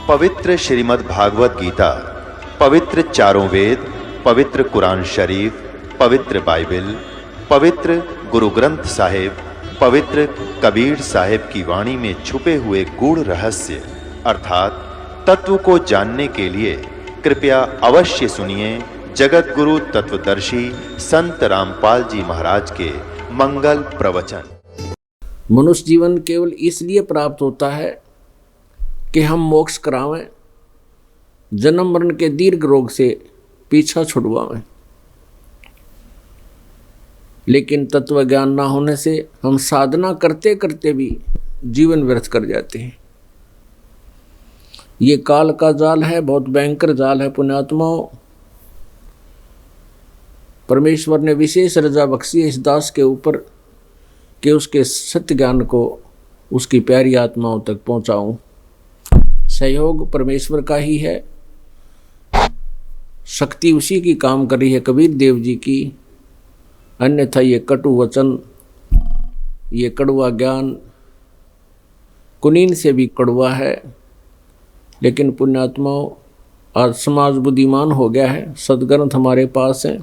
पवित्र श्रीमद् भागवत गीता, पवित्र चारों वेद, पवित्र कुरान शरीफ, पवित्र बाइबल, पवित्र गुरु ग्रंथ साहिब, पवित्र कबीर साहिब की वाणी में छुपे हुए गूढ़ रहस्य अर्थात तत्व को जानने के लिए कृपया अवश्य सुनिए जगत गुरु तत्वदर्शी संत रामपाल जी महाराज के मंगल प्रवचन। मनुष्य जीवन केवल इसलिए प्राप्त होता है कि हम मोक्ष करावें, जन्म मरण के दीर्घ रोग से पीछा छुड़वाएं। लेकिन तत्व ज्ञान ना होने से हम साधना करते करते भी जीवन व्यर्थ कर जाते हैं। ये काल का जाल है, बहुत भयंकर जाल है। पुण्यात्माओं, परमेश्वर ने विशेष रजा बख्शी है इस दास के ऊपर कि उसके सत्य ज्ञान को उसकी प्यारी आत्माओं तक पहुंचाऊं। सहयोग परमेश्वर का ही है, शक्ति उसी की काम कर रही है, कबीर देव जी की। अन्यथा ये कटु वचन, ये कड़वा ज्ञान कुनीन से भी कड़वा है। लेकिन पुण्यात्माओं, आज समाज बुद्धिमान हो गया है, सदग्रंथ हमारे पास हैं,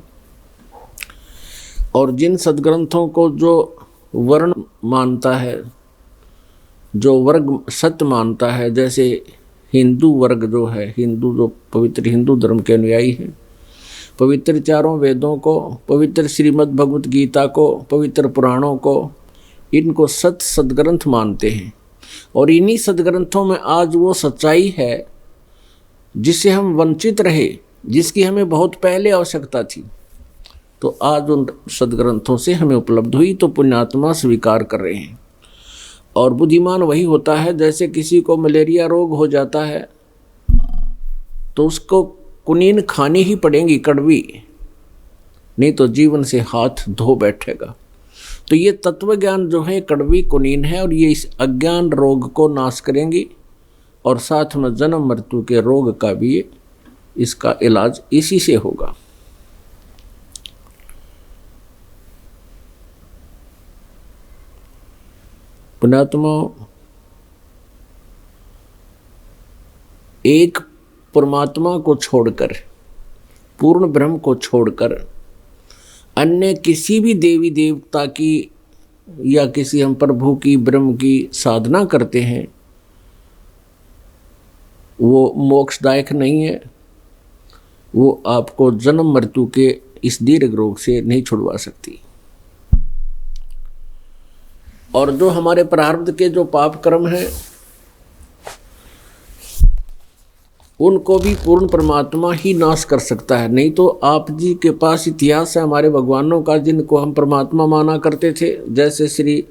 और जिन सदग्रंथों को जो वर्ण मानता है, जो वर्ग सत्य मानता है, जैसे हिंदू वर्ग जो है, हिंदू जो पवित्र हिंदू धर्म के अनुयायी हैं, पवित्र चारों वेदों को, पवित्र श्रीमद् भगवत गीता को, पवित्र पुराणों को, इनको सत्य सदग्रंथ मानते हैं। और इन्हीं सदग्रंथों में आज वो सच्चाई है जिससे हम वंचित रहे, जिसकी हमें बहुत पहले आवश्यकता थी, तो आज उन सदग्रंथों से हमें उपलब्ध हुई, तो पुण्यात्मा स्वीकार कर रहे हैं। और बुद्धिमान वही होता है, जैसे किसी को मलेरिया रोग हो जाता है तो उसको कुनीन खानी ही पड़ेगी, कड़वी, नहीं तो जीवन से हाथ धो बैठेगा। तो ये तत्व ज्ञान जो है कड़वी कुनीन है, और ये इस अज्ञान रोग को नाश करेंगी, और साथ में जन्म मृत्यु के रोग का भी इसका इलाज इसी से होगा। पुण्यात्माओं, एक परमात्मा को छोड़कर, पूर्ण ब्रह्म को छोड़कर अन्य किसी भी देवी देवता की या किसी हम प्रभु की, ब्रह्म की साधना करते हैं, वो मोक्षदायक नहीं है। वो आपको जन्म मृत्यु के इस दीर्घ रोग से नहीं छुड़वा सकती। और जो हमारे प्रारब्ध के जो पाप कर्म हैं, उनको भी पूर्ण परमात्मा ही नाश कर सकता है। नहीं तो आप जी के पास इतिहास है हमारे भगवानों का, जिनको हम परमात्मा माना करते थे, जैसे श्री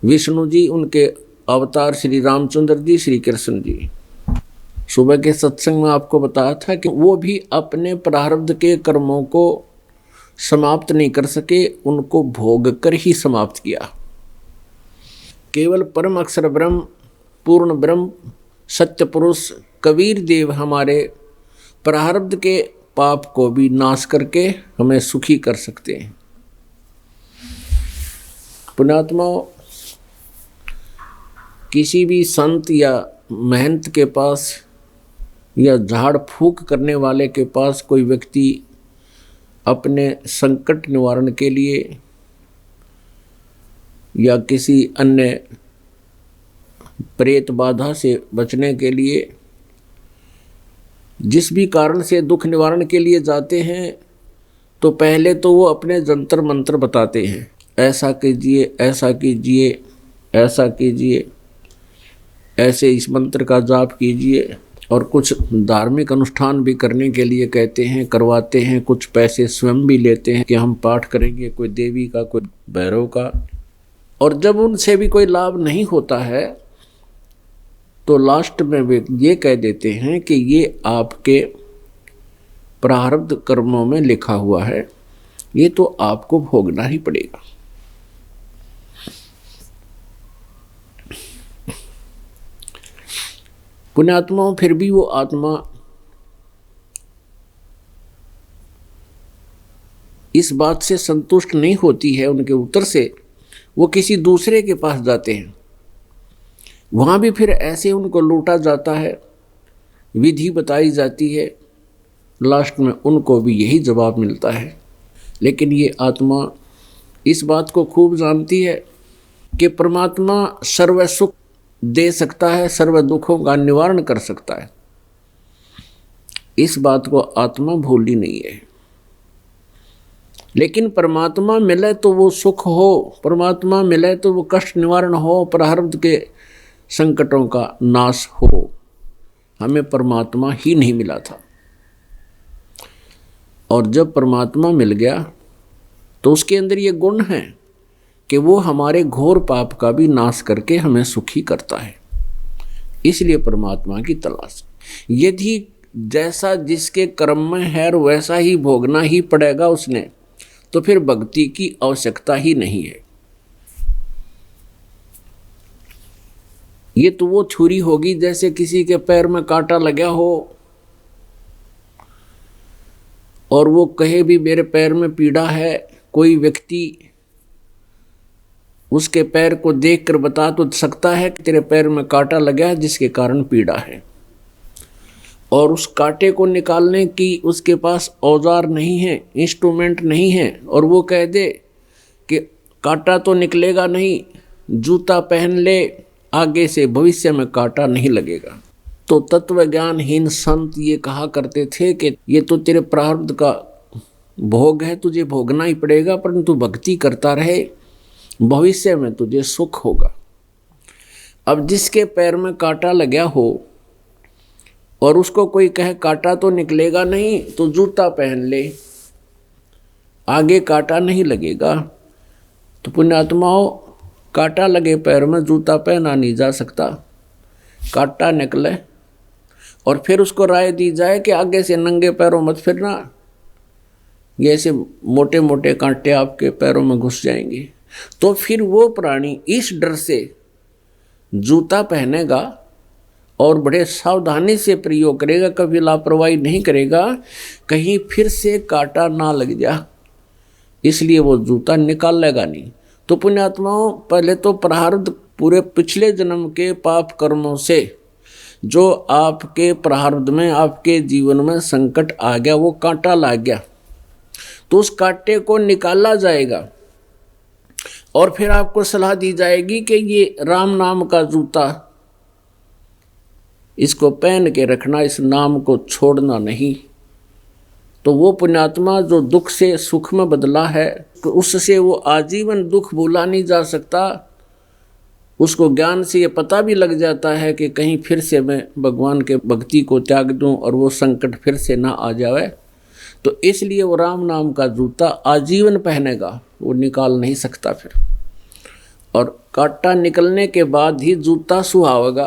विष्णु जी, उनके अवतार श्री रामचंद्र जी, श्री कृष्ण जी। सुबह के सत्संग में आपको बताया था कि वो भी अपने प्रारब्ध के कर्मों को समाप्त नहीं कर सके, उनको भोग कर ही समाप्त किया। केवल परम अक्षर ब्रह्म, पूर्ण ब्रह्म, सत्य पुरुष कबीर देव हमारे प्रारब्ध के पाप को भी नाश करके हमें सुखी कर सकते हैं। पुण्यात्माओं, किसी भी संत या महंत के पास या झाड़ फूक करने वाले के पास कोई व्यक्ति अपने संकट निवारण के लिए या किसी अन्य प्रेत बाधा से बचने के लिए, जिस भी कारण से दुख निवारण के लिए जाते हैं, तो पहले तो वो अपने जंतर मंत्र बताते हैं, ऐसा कीजिए, ऐसा कीजिए, ऐसा कीजिए, ऐसे इस मंत्र का जाप कीजिए, और कुछ धार्मिक अनुष्ठान भी करने के लिए कहते हैं, करवाते हैं। कुछ पैसे स्वयं भी लेते हैं कि हम पाठ करेंगे, कोई देवी का, कोई भैरव का। और जब उनसे भी कोई लाभ नहीं होता है, तो लास्ट में वे ये कह देते हैं कि ये आपके प्रारब्ध कर्मों में लिखा हुआ है, ये तो आपको भोगना ही पड़ेगा। पुण्यात्माओं, फिर भी वो आत्मा इस बात से संतुष्ट नहीं होती है उनके उत्तर से, वो किसी दूसरे के पास जाते हैं। वहाँ भी फिर ऐसे उनको लूटा जाता है विधि बताई जाती है, लास्ट में उनको भी यही जवाब मिलता है। लेकिन ये आत्मा इस बात को खूब जानती है कि परमात्मा सर्व सुख दे सकता है, सर्व दुखों का निवारण कर सकता है। इस बात को आत्मा भूली नहीं है। लेकिन परमात्मा मिले तो वो सुख हो, परमात्मा मिले तो वो कष्ट निवारण हो, प्रारब्ध के संकटों का नाश हो। हमें परमात्मा ही नहीं मिला था, और जब परमात्मा मिल गया तो उसके अंदर ये गुण है कि वो हमारे घोर पाप का भी नाश करके हमें सुखी करता है। इसलिए परमात्मा की तलाश। यदि जैसा जिसके कर्म में है और वैसा ही भोगना ही पड़ेगा उसने, तो फिर भक्ति की आवश्यकता ही नहीं है। ये तो वो छुरी होगी जैसे किसी के पैर में कांटा लगा हो और वो कहे भी मेरे पैर में पीड़ा है। कोई व्यक्ति उसके पैर को देखकर बता तो सकता है कि तेरे पैर में कांटा लगा है जिसके कारण पीड़ा है, और उस कांटे को निकालने की उसके पास औजार नहीं है, इंस्ट्रूमेंट नहीं है, और वो कह दे कि कांटा तो निकलेगा नहीं, जूता पहन ले, आगे से भविष्य में कांटा नहीं लगेगा। तो तत्व ज्ञानहीन संत ये कहा करते थे कि ये तो तेरे प्रारब्ध का भोग है, तुझे भोगना ही पड़ेगा, परंतु भक्ति करता रहे, भविष्य में तुझे सुख होगा। अब जिसके पैर में कांटा लगा हो और उसको कोई कहे कांटा तो निकलेगा नहीं, तो जूता पहन ले, आगे कांटा नहीं लगेगा। तो पुण्यात्माओं, कांटा लगे पैर में जूता पहना नहीं जा सकता, कांटा निकले और फिर उसको राय दी जाए कि आगे से नंगे पैरों मत फिरना, ये ऐसे मोटे मोटे कांटे आपके पैरों में घुस जाएंगे, तो फिर वो प्राणी इस डर से जूता पहनेगा और बड़े सावधानी से प्रयोग करेगा, कभी लापरवाही नहीं करेगा, कहीं फिर से कांटा ना लग जा, इसलिए वो जूता निकालेगा नहीं। तो पुण्यात्माओं, पहले तो प्रारब्ध पूरे पिछले जन्म के पाप कर्मों से जो आपके प्रारब्ध में, आपके जीवन में संकट आ गया, वो कांटा लग गया, तो उस कांटे को निकाला जाएगा और फिर आपको सलाह दी जाएगी कि ये राम नाम का जूता, इसको पहन के रखना, इस नाम को छोड़ना नहीं। तो वो पुण्यात्मा जो दुख से सुख में बदला है, तो उससे वो आजीवन दुख भूला नहीं जा सकता। उसको ज्ञान से ये पता भी लग जाता है कि कहीं फिर से मैं भगवान के भक्ति को त्याग दूं और वो संकट फिर से ना आ जाए। तो इसलिए वो राम नाम का जूता आजीवन पहनेगा, वो निकाल नहीं सकता फिर। और कांटा निकलने के बाद ही जूता सुहावेगा।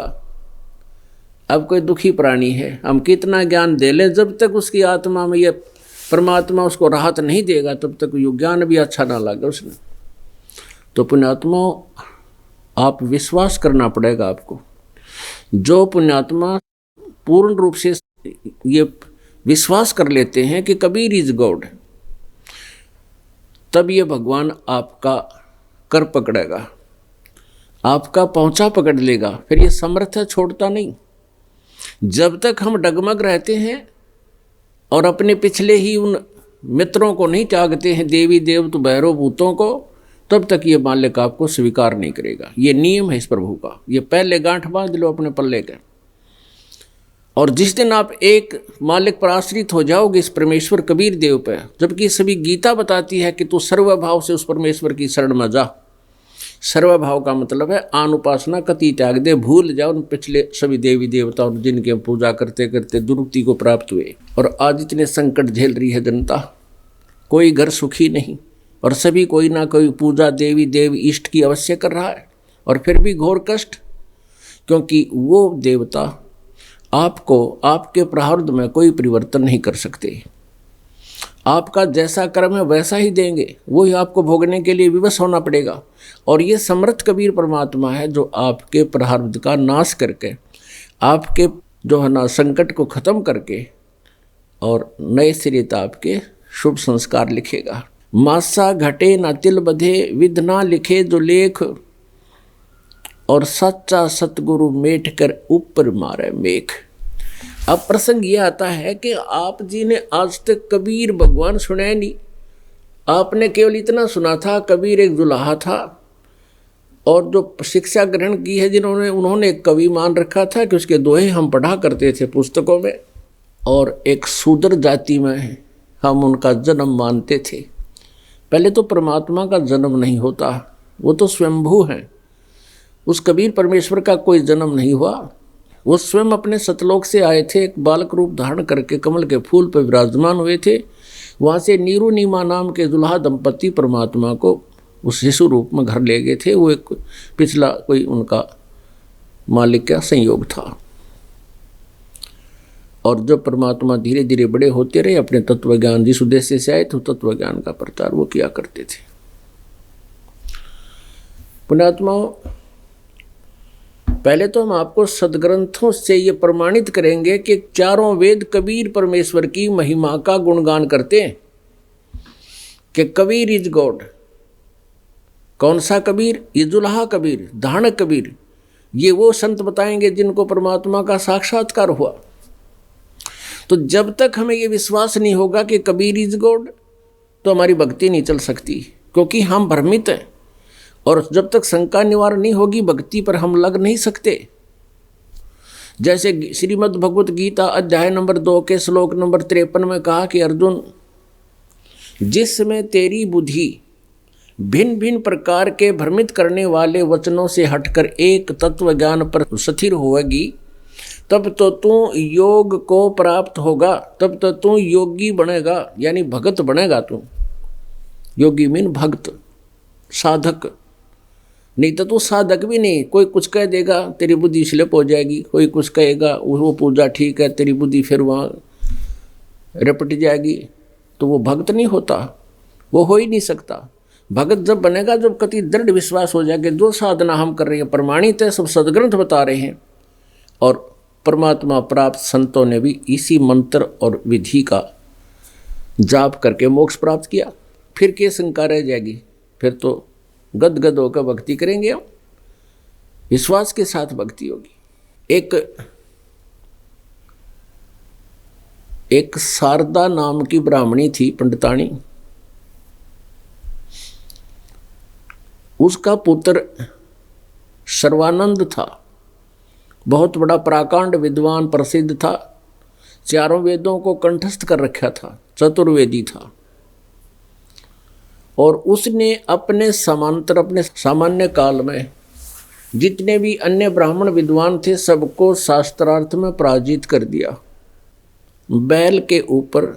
अब कोई दुखी प्राणी है, हम कितना ज्ञान दे लें, जब तक उसकी आत्मा में ये परमात्मा उसको राहत नहीं देगा, तब तक ये ज्ञान भी अच्छा ना लगे उसने। तो पुण्यात्मा, आप विश्वास करना पड़ेगा आपको। जो पुण्यात्मा पूर्ण रूप से ये विश्वास कर लेते हैं कि कबीर इज गॉड, तब ये भगवान आपका कर पकड़ेगा, आपका पहुंचा पकड़ लेगा, फिर ये समर्थ है, छोड़ता नहीं। जब तक हम डगमग रहते हैं और अपने पिछले ही उन मित्रों को नहीं त्यागते हैं, देवी देवता भैरव भूतों को, तब तक ये मालिक आपको स्वीकार नहीं करेगा। ये नियम है इस प्रभु का। ये पहले गांठ बांध लो अपने पल्ले के, और जिस दिन आप एक मालिक पर आश्रित हो जाओगे इस परमेश्वर कबीर देव पे, जबकि सभी गीता बताती है कि तू सर्वभाव से उस परमेश्वर की शरण में जा। सर्वभाव का मतलब है आन उपासना कति त्याग दे, भूल जाओ उन पिछले सभी देवी देवताओं जिनके पूजा करते करते दुर्गति को प्राप्त हुए। और आज इतने संकट झेल रही है जनता, कोई घर सुखी नहीं, और सभी कोई ना कोई पूजा देवी देव इष्ट की अवश्य कर रहा है, और फिर भी घोर कष्ट, क्योंकि वो देवता आपको आपके प्रारब्ध में कोई परिवर्तन नहीं कर सकते। आपका जैसा कर्म है वैसा ही देंगे, वही आपको भोगने के लिए विवश होना पड़ेगा। और ये समर्थ कबीर परमात्मा है जो आपके प्रारब्ध का नाश करके, आपके जो है ना संकट को खत्म करके और नए सिरे आपके शुभ संस्कार लिखेगा। मासा घटे ना तिल बधे, विध ना लिखे जो लेख, और सच्चा सतगुरु मेट कर ऊपर मारे मेघ। अब प्रसंग ये आता है कि आप जी ने आज तक कबीर भगवान सुनाया नहीं, आपने केवल इतना सुना था कबीर एक दुल्हा था, और जो शिक्षा ग्रहण की है जिन्होंने, उन्होंने एक कवि मान रखा था कि उसके दोहे हम पढ़ा करते थे पुस्तकों में, और एक शूद्र जाति में हम उनका जन्म मानते थे। पहले तो परमात्मा का जन्म नहीं होता, वो तो स्वयंभू हैं। उस कबीर परमेश्वर का कोई जन्म नहीं हुआ, वो स्वयं अपने सतलोक से आए थे, एक बालक रूप धारण करके कमल के फूल पर विराजमान हुए थे। वहाँ से नीरू नीमा नाम के दुल्हा दंपति परमात्मा को उस शिशु रूप में घर ले गए थे। वो एक पिछला कोई उनका मालिक का संयोग था। और जब परमात्मा धीरे धीरे बड़े होते रहे, अपने तत्व ज्ञान जिस उद्देश्य से आए तो तत्व ज्ञान का प्रचार वो किया करते थे। पुण्यात्माओं, पहले तो हम आपको सदग्रंथों से ये प्रमाणित करेंगे कि चारों वेद कबीर परमेश्वर की महिमा का गुणगान करते हैं कि कबीर इज गॉड। कौन सा कबीर? ये दुल्हा कबीर, धानक कबीर, ये वो संत बताएंगे जिनको परमात्मा का साक्षात्कार हुआ। तो जब तक हमें ये विश्वास नहीं होगा कि कबीर इज गॉड, तो हमारी भक्ति नहीं चल सकती, क्योंकि हम भ्रमित हैं। और जब तक शंका निवारण नहीं होगी, भक्ति पर हम लग नहीं सकते। जैसे श्रीमद् भगवत गीता अध्याय नंबर 2 के श्लोक नंबर 53 में कहा कि अर्जुन, जिसमें तेरी बुद्धि भिन्न भिन्न प्रकार के भ्रमित करने वाले वचनों से हटकर एक तत्व ज्ञान पर स्थिर होगी, तब तो तू योग को प्राप्त होगा, तब तो तू योगी बनेगा, यानी भगत बनेगा। तू योगी मीन भक्त, साधक। नहीं तो तू साधक भी नहीं। कोई कुछ कह देगा, तेरी बुद्धि स्लिप हो जाएगी। कोई कुछ कहेगा, वो पूजा ठीक है, तेरी बुद्धि फिर वहाँ रपट जाएगी, तो वो भक्त नहीं होता, वो हो ही नहीं सकता। भगत जब बनेगा जब कति दृढ़ विश्वास हो जाएगा, जो साधना हम कर रहे हैं प्रमाणित है, सब सदग्रंथ बता रहे हैं। और परमात्मा प्राप्त संतों ने भी इसी मंत्र और विधि का जाप करके मोक्ष प्राप्त किया। फिर क्या शंका रह जाएगी? फिर तो गदगद होकर भक्ति करेंगे हम, विश्वास के साथ भक्ति होगी। एक शारदा नाम की ब्राह्मणी थी, पंडितानी। उसका पुत्र सर्वानंद था, बहुत बड़ा प्राकांड विद्वान प्रसिद्ध था, चारों वेदों को कंठस्थ कर रखा था, चतुर्वेदी था। और उसने अपने समांतर, अपने सामान्य काल में जितने भी अन्य ब्राह्मण विद्वान थे सबको शास्त्रार्थ में पराजित कर दिया। बैल के ऊपर,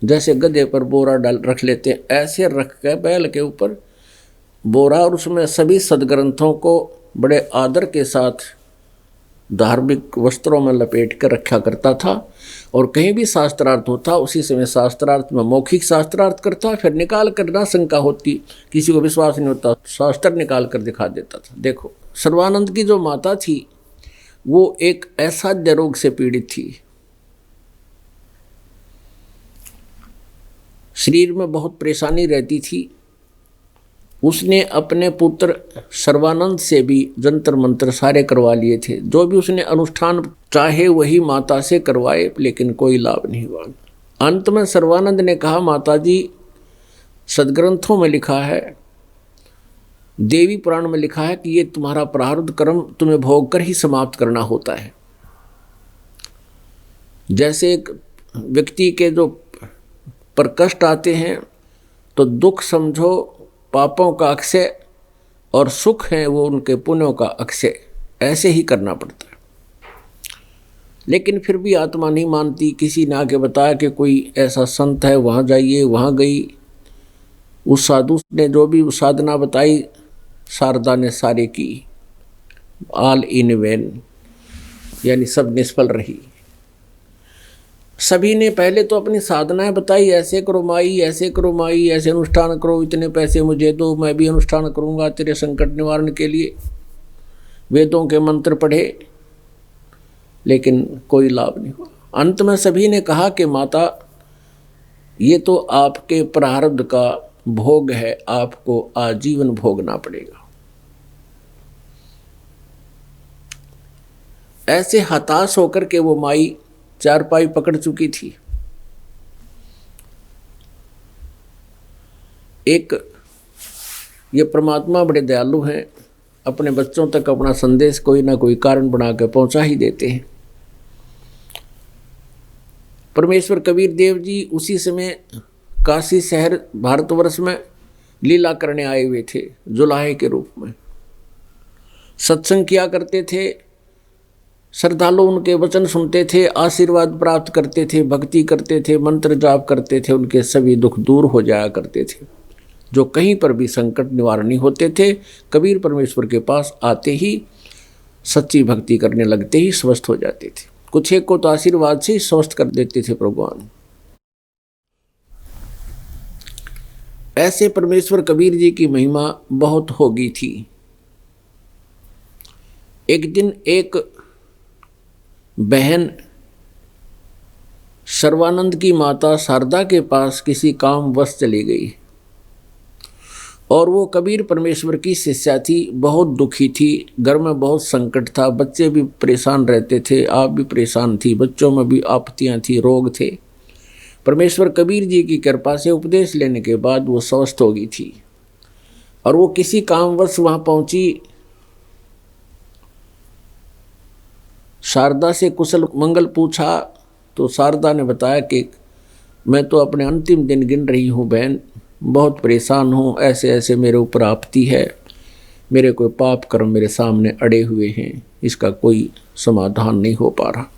जैसे गधे पर बोरा डाल रख लेते हैं, ऐसे रख के बैल के ऊपर बोरा, और उसमें सभी सदग्रंथों को बड़े आदर के साथ धार्मिक वस्त्रों में लपेट कर रखा करता था। और कहीं भी शास्त्रार्थ होता उसी समय शास्त्रार्थ में मौखिक शास्त्रार्थ करता, फिर निकाल कर ना शंका होती, किसी को विश्वास नहीं होता, शास्त्र निकाल कर दिखा देता था। देखो, सर्वानंद की जो माता थी वो एक असाध्य रोग से पीड़ित थी, शरीर में बहुत परेशानी रहती थी। उसने अपने पुत्र सर्वानंद से भी जंतर मंत्र सारे करवा लिए थे, जो भी उसने अनुष्ठान चाहे वही माता से करवाए, लेकिन कोई लाभ नहीं हुआ। अंत में सर्वानंद ने कहा, माता जी, सदग्रंथों में लिखा है, देवी पुराण में लिखा है कि ये तुम्हारा प्रारब्ध कर्म तुम्हें भोग कर ही समाप्त करना होता है। जैसे एक व्यक्ति के जो पर कष्ट आते हैं तो दुख समझो पापों का अक्षय, और सुख है वो उनके पुण्यों का अक्षय, ऐसे ही करना पड़ता है। लेकिन फिर भी आत्मा नहीं मानती। किसी ने आके बताया कि कोई ऐसा संत है, वहाँ जाइए, वहाँ गई। उस साधु ने जो भी साधना बताई शारदा ने सारे की, ऑल इन वेन, यानी सब निष्फल रही। सभी ने पहले तो अपनी साधनाएं बताई, ऐसे करो माई, ऐसे करो माई, ऐसे अनुष्ठान करो, इतने पैसे मुझे दो, मैं भी अनुष्ठान करूंगा तेरे संकट निवारण के लिए। वेदों के मंत्र पढ़े, लेकिन कोई लाभ नहीं हुआ। अंत में सभी ने कहा कि माता, ये तो आपके प्रारब्ध का भोग है, आपको आजीवन भोगना पड़ेगा। ऐसे हताश होकर के वो माई चारपाई पकड़ चुकी थी। एक ये परमात्मा बड़े दयालु हैं, अपने बच्चों तक अपना संदेश कोई ना कोई कारण बना कर पहुंचा ही देते हैं। परमेश्वर कबीर देव जी उसी समय काशी शहर भारतवर्ष में लीला करने आए हुए थे, जुलाहे के रूप में सत्संग किया करते थे। श्रद्धालु उनके वचन सुनते थे, आशीर्वाद प्राप्त करते थे, भक्ति करते थे, मंत्र जाप करते थे, उनके सभी दुख दूर हो जाया करते थे। जो कहीं पर भी संकट निवारणी होते थे, कबीर परमेश्वर के पास आते ही सच्ची भक्ति करने लगते ही स्वस्थ हो जाते थे। कुछ एक को तो आशीर्वाद से ही स्वस्थ कर देते थे भगवान। ऐसे परमेश्वर कबीर जी की महिमा बहुत होगी थी। एक दिन एक बहन सर्वानंद की माता शारदा के पास किसी काम वश चली गई और वो कबीर परमेश्वर की शिष्या थी, बहुत दुखी थी, घर में बहुत संकट था, बच्चे भी परेशान रहते थे, आप भी परेशान थी, बच्चों में भी आपत्तियां थी, रोग थे। परमेश्वर कबीर जी की कृपा से उपदेश लेने के बाद वो स्वस्थ हो गई थी और वो किसी कामवश वहाँ पहुँची। शारदा से कुशल मंगल पूछा तो शारदा ने बताया कि मैं तो अपने अंतिम दिन गिन रही हूँ बहन, बहुत परेशान हूँ, ऐसे ऐसे मेरे ऊपर आपत्ति है, मेरे कोई पाप कर्म मेरे सामने अड़े हुए हैं, इसका कोई समाधान नहीं हो पा रहा।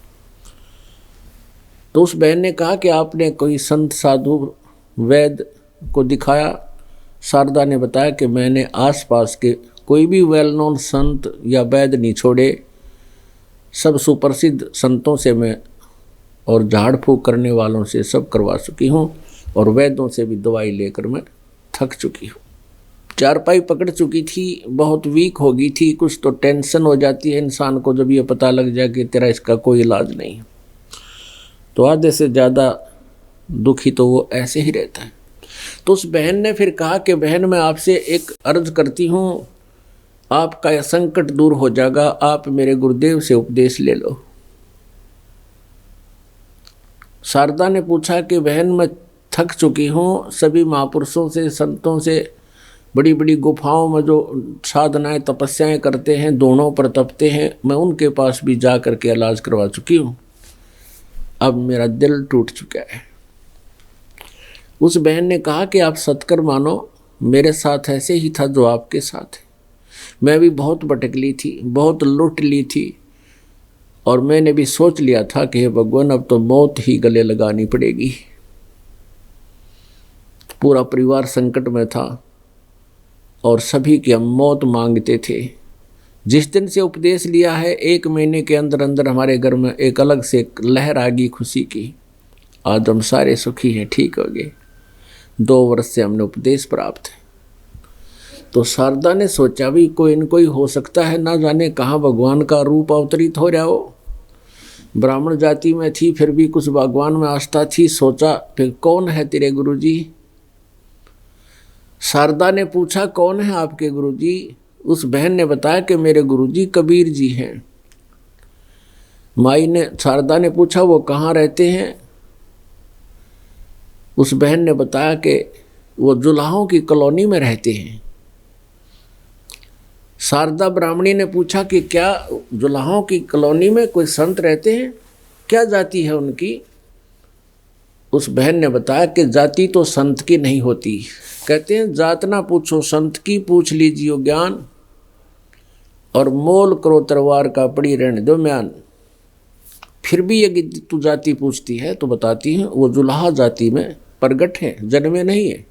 तो उस बहन ने कहा कि आपने कोई संत साधु वैद्य को दिखाया? शारदा ने बताया कि मैंने आसपास के कोई भी वेल नोन संत या वैद्य नहीं छोड़े, सब सुप्रसिद्ध संतों से मैं और झाड़ फूक करने वालों से सब करवा चुकी हूँ और वैद्यों से भी दवाई लेकर मैं थक चुकी हूँ। चारपाई पकड़ चुकी थी, बहुत वीक हो गई थी। कुछ तो टेंशन हो जाती है इंसान को जब ये पता लग जाए कि तेरा इसका कोई इलाज नहीं है, तो आधे से ज़्यादा दुखी तो वो ऐसे ही रहता है। तो उस बहन ने फिर कहा कि बहन मैं आपसे एक अर्ज करती हूँ, आपका यह संकट दूर हो जाएगा, आप मेरे गुरुदेव से उपदेश ले लो। शारदा ने पूछा कि बहन मैं थक चुकी हूँ, सभी महापुरुषों से संतों से बड़ी बड़ी गुफाओं में जो साधनाएं तपस्याएं करते हैं, दोनों पर तपते हैं, मैं उनके पास भी जा कर के इलाज करवा चुकी हूँ, अब मेरा दिल टूट चुका है। उस बहन ने कहा कि आप सत्कर मानो, मेरे साथ ऐसे ही था जो आपके साथ है। मैं भी बहुत भटकली थी, बहुत लुट ली थी और मैंने भी सोच लिया था कि हे भगवान अब तो मौत ही गले लगानी पड़ेगी। पूरा परिवार संकट में था और सभी की हम मौत मांगते थे। जिस दिन से उपदेश लिया है 1 महीने के अंदर अंदर हमारे घर में एक अलग से लहर आ गई खुशी की। आज हम सारे सुखी हैं, ठीक हो गए। 2 वर्ष से हमने उपदेश प्राप्त है। तो शारदा ने सोचा भी कोई न कोई हो सकता है, ना जाने कहाँ भगवान का रूप अवतरित हो रहा हो। ब्राह्मण जाति में थी फिर भी कुछ भगवान में आस्था थी। सोचा फिर कौन है तेरे गुरुजी? शारदा ने पूछा कौन है आपके गुरुजी? उस बहन ने बताया कि मेरे गुरुजी कबीर जी हैं। माई ने शारदा ने पूछा वो कहाँ रहते हैं? उस बहन ने बताया कि वो जुलाहों की कॉलोनी में रहते हैं। शारदा ब्राह्मणी ने पूछा कि क्या जुलाहों की कॉलोनी में कोई संत रहते हैं? क्या जाति है उनकी? उस बहन ने बताया कि जाति तो संत की नहीं होती। कहते हैं जात ना पूछो संत की, पूछ लीजिए ज्ञान, और मोल करो तलवार का, पड़ी रहने दो म्यान। फिर भी यदि तू जाति पूछती है तो बताती है वो जुलाहा जाति में प्रगट है, जन्मे नहीं है।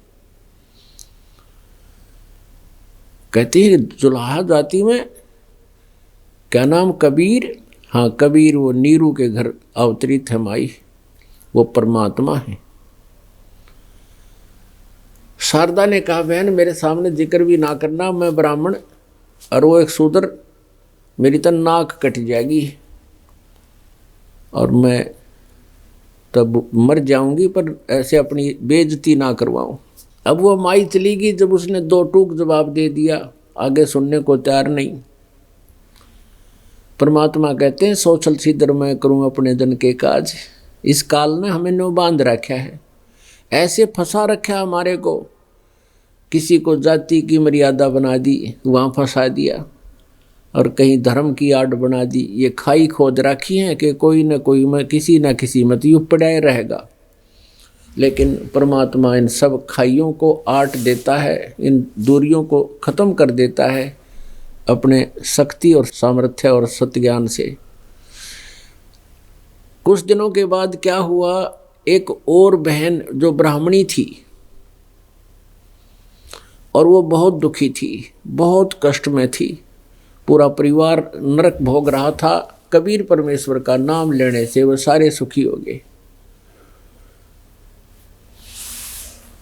कहती है जुलाहा जाति में क्या नाम? कबीर। हाँ कबीर, वो नीरू के घर अवतरित है माई, वो परमात्मा है। शारदा ने कहा बहन मेरे सामने जिक्र भी ना करना, मैं ब्राह्मण और वो एक शूद्र, मेरी तो नाक कट जाएगी और मैं तब मर जाऊंगी, पर ऐसे अपनी बेइज्जती ना करवाऊं। अब वो माई चली गई। जब उसने 2 टूक जवाब दे दिया, आगे सुनने को तैयार नहीं। परमात्मा कहते हैं सौ छल छिद्र मैं करूं अपने जन के काज। इस काल ने हमें नो बांध रखा है, ऐसे फंसा रखा हमारे को, किसी को जाति की मर्यादा बना दी, वहाँ फंसा दिया, और कहीं धर्म की आड़ बना दी। ये खाई खोद रखी है कि कोई न कोई में किसी न किसी में तो युग पड़ा रहेगा। लेकिन परमात्मा इन सब खाइयों को आट देता है, इन दूरियों को खत्म कर देता है अपने शक्ति और सामर्थ्य और सत्ज्ञान से। कुछ दिनों के बाद क्या हुआ, एक और बहन जो ब्राह्मणी थी और वो बहुत दुखी थी, बहुत कष्ट में थी, पूरा परिवार नरक भोग रहा था। कबीर परमेश्वर का नाम लेने से वो सारे सुखी हो गए।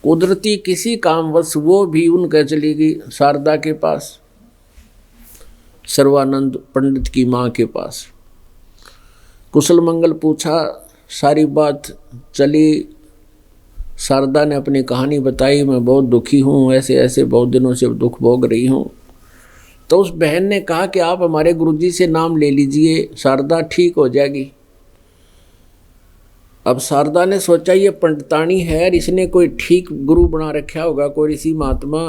कुदरती किसी कामवश वो भी उनके चली गई शारदा के पास, सर्वानंद पंडित की माँ के पास। कुशल मंगल पूछा, सारी बात चली। शारदा ने अपनी कहानी बताई, मैं बहुत दुखी हूँ, ऐसे ऐसे बहुत दिनों से दुख भोग रही हूँ। तो उस बहन ने कहा कि आप हमारे गुरुजी से नाम ले लीजिए, शारदा ठीक हो जाएगी। अब शारदा ने सोचा ये पंडितानी है और इसने कोई ठीक गुरु बना रखा होगा, कोई ऋषि महात्मा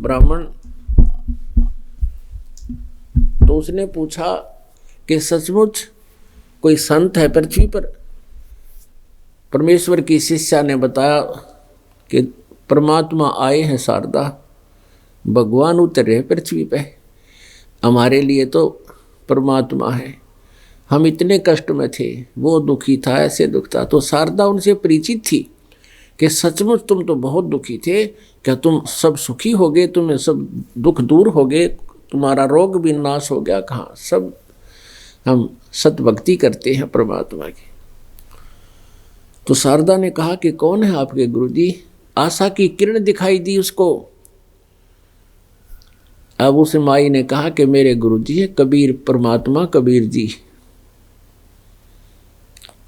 ब्राह्मण। तो उसने पूछा कि सचमुच कोई संत है पृथ्वी पर? परमेश्वर की शिष्या ने बताया कि परमात्मा आए हैं शारदा, भगवान उतरे पृथ्वी पे, हमारे लिए तो परमात्मा है। हम इतने कष्ट में थे, वो दुखी था, ऐसे दुख था। तो शारदा उनसे परिचित थी कि सचमुच तुम तो बहुत दुखी थे, क्या तुम सब सुखी हो गए, तुम्हें सब दुख दूर हो गए, तुम्हारा रोग भी नाश हो गया? कहाँ, सब हम सतभक्ति करते हैं परमात्मा की। तो शारदा ने कहा कि कौन है आपके गुरुजी? आशा की किरण दिखाई दी उसको। अब उस माई ने कहा कि मेरे गुरुजी है कबीर, परमात्मा कबीर जी।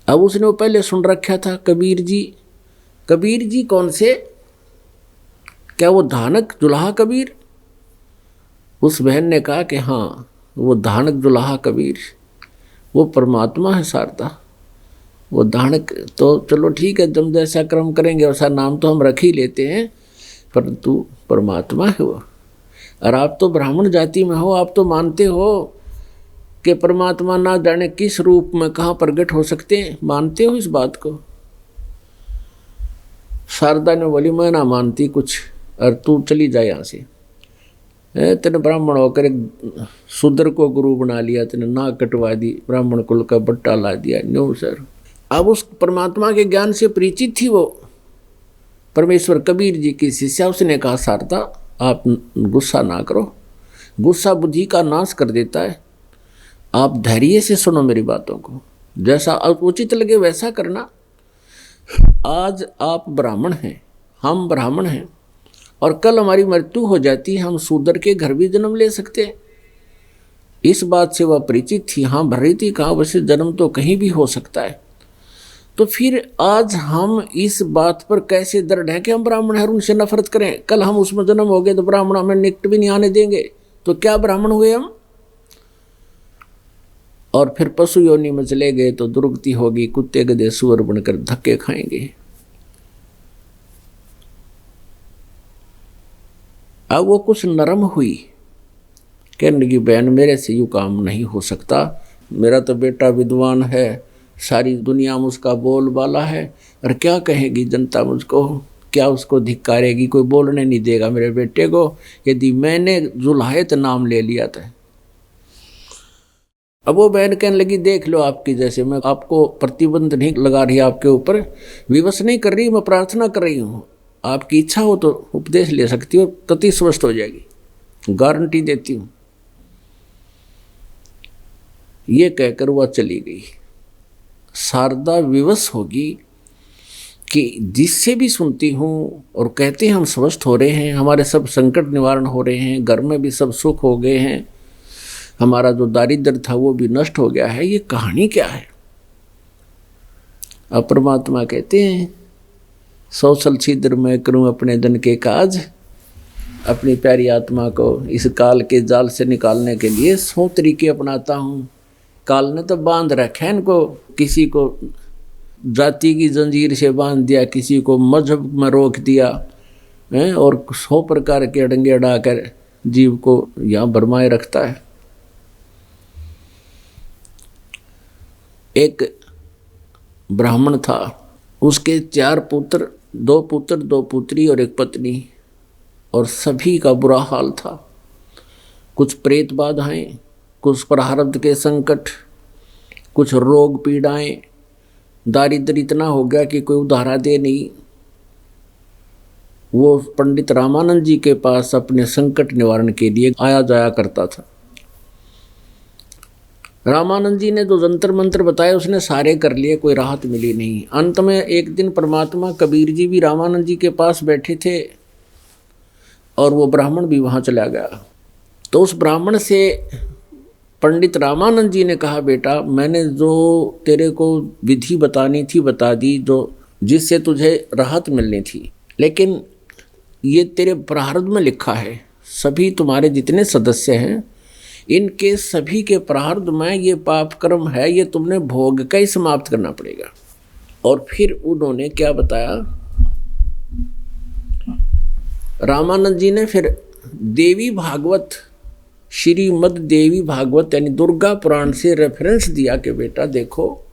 अब उसने वो पहले सुन रखा था कबीर जी। कबीर जी कौन से? क्या वो धानक दुल्हा कबीर? उस बहन ने कहा कि हाँ, वो धानक दुल्हा कबीर, वो परमात्मा है शारदा। वो धानक तो चलो ठीक है, जब जैसा कर्म करेंगे वैसा नाम तो हम रख ही लेते हैं, परंतु परमात्मा है वो। और आप तो ब्राह्मण जाति में हो, आप तो मानते हो कि परमात्मा ना जाने किस रूप में कहाँ प्रकट हो सकते हैं, मानते हो इस बात को? शारदा ने बोली मैं ना मानती कुछ, और तू चली जाए यहाँ से। तेने ब्राह्मण होकर एक शूद्र को गुरु बना लिया, तेने नाक कटवा दी, ब्राह्मण कुल का बट्टा ला दिया। No sir. अब उस परमात्मा के ज्ञान से परिचित थी वो परमेश्वर कबीर जी की शिष्या। उसने कहा शारदा आप गुस्सा ना करो, गुस्सा बुद्धि का नाश कर देता है। आप धैर्य से सुनो मेरी बातों को, जैसा उचित लगे वैसा करना। आज आप ब्राह्मण हैं, हम ब्राह्मण हैं, और कल हमारी मृत्यु हो जाती है, हम शूद्र के घर भी जन्म ले सकते हैं। इस बात से वह परिचित थी। हाँ, भर रही थी, कहाँ वैसे जन्म तो कहीं भी हो सकता है। तो फिर आज हम इस बात पर कैसे दृढ़ हैं कि हम ब्राह्मण हैं और उनसे नफरत करें? कल हम उसमें जन्म हो गए तो ब्राह्मण हमें निकट भी नहीं आने देंगे, तो क्या ब्राह्मण हुए हम? और फिर पशु योनि में चले गए तो दुर्गति होगी, कुत्ते गधे सुअर बनकर धक्के खाएंगे। अब वो कुछ नरम हुई, कहने लगी बहन मेरे से यूँ काम नहीं हो सकता, मेरा तो बेटा विद्वान है, सारी दुनिया में उसका बोलबाला है, और क्या कहेगी जनता मुझको, क्या उसको धिक्कारेगी? कोई बोलने नहीं देगा मेरे बेटे को, यदि मैंने जुल्हायत नाम ले लिया था। अब वो बहन कहने लगी देख लो आपकी, जैसे मैं आपको प्रतिबंध नहीं लगा रही, आपके ऊपर विवश नहीं कर रही, मैं प्रार्थना कर रही हूँ। आपकी इच्छा हो तो उपदेश ले सकती हो, तति स्वस्थ हो जाएगी, गारंटी देती हूँ। ये कहकर वह चली गई। शारदा विवश होगी कि जिससे भी सुनती हूँ और कहते हैं हम स्वस्थ हो रहे हैं, हमारे सब संकट निवारण हो रहे हैं, घर में भी सब सुख हो गए हैं, हमारा जो दारिद्र्य था वो भी नष्ट हो गया है, ये कहानी क्या है? अब परमात्मा कहते हैं सौ सल छिद्र मैं करूं अपने जन के काज। अपनी प्यारी आत्मा को इस काल के जाल से निकालने के लिए 100 तरीके अपनाता हूँ। काल ने तो बांध रखा है इनको, किसी को जाति की जंजीर से बांध दिया, किसी को मजहब में रोक दिया है, और 100 प्रकार के अड़ंगे अड़ाकर जीव को यहाँ भरमाए रखता है। एक ब्राह्मण था, उसके 4 पुत्र, 2 पुत्र 2 पुत्री और 1 पत्नी, और सभी का बुरा हाल था। कुछ प्रेत बाधाएं, कुछ प्रारब्ध के संकट, कुछ रोग पीड़ाएं, दारिद्र इतना हो गया कि कोई उधारा दे नहीं। वो पंडित रामानंद जी के पास अपने संकट निवारण के लिए आया जाया करता था। रामानंद जी ने जो जंतर मंत्र बताए उसने सारे कर लिए, कोई राहत मिली नहीं। अंत में एक दिन परमात्मा कबीर जी भी रामानंद जी के पास बैठे थे और वो ब्राह्मण भी वहाँ चला गया। तो उस ब्राह्मण से पंडित रामानंद जी ने कहा, बेटा मैंने जो तेरे को विधि बतानी थी बता दी, जो जिससे तुझे राहत मिलनी थी, लेकिन ये तेरे प्रारब्ध में लिखा है। सभी तुम्हारे जितने सदस्य हैं इनके सभी के प्रारब्ध में ये पाप कर्म है, ये तुमने भोग का ही समाप्त करना पड़ेगा। और फिर उन्होंने क्या बताया, रामानंद जी ने फिर देवी भागवत, श्रीमद् देवी भागवत यानी दुर्गा पुराण से रेफरेंस दिया कि बेटा देखो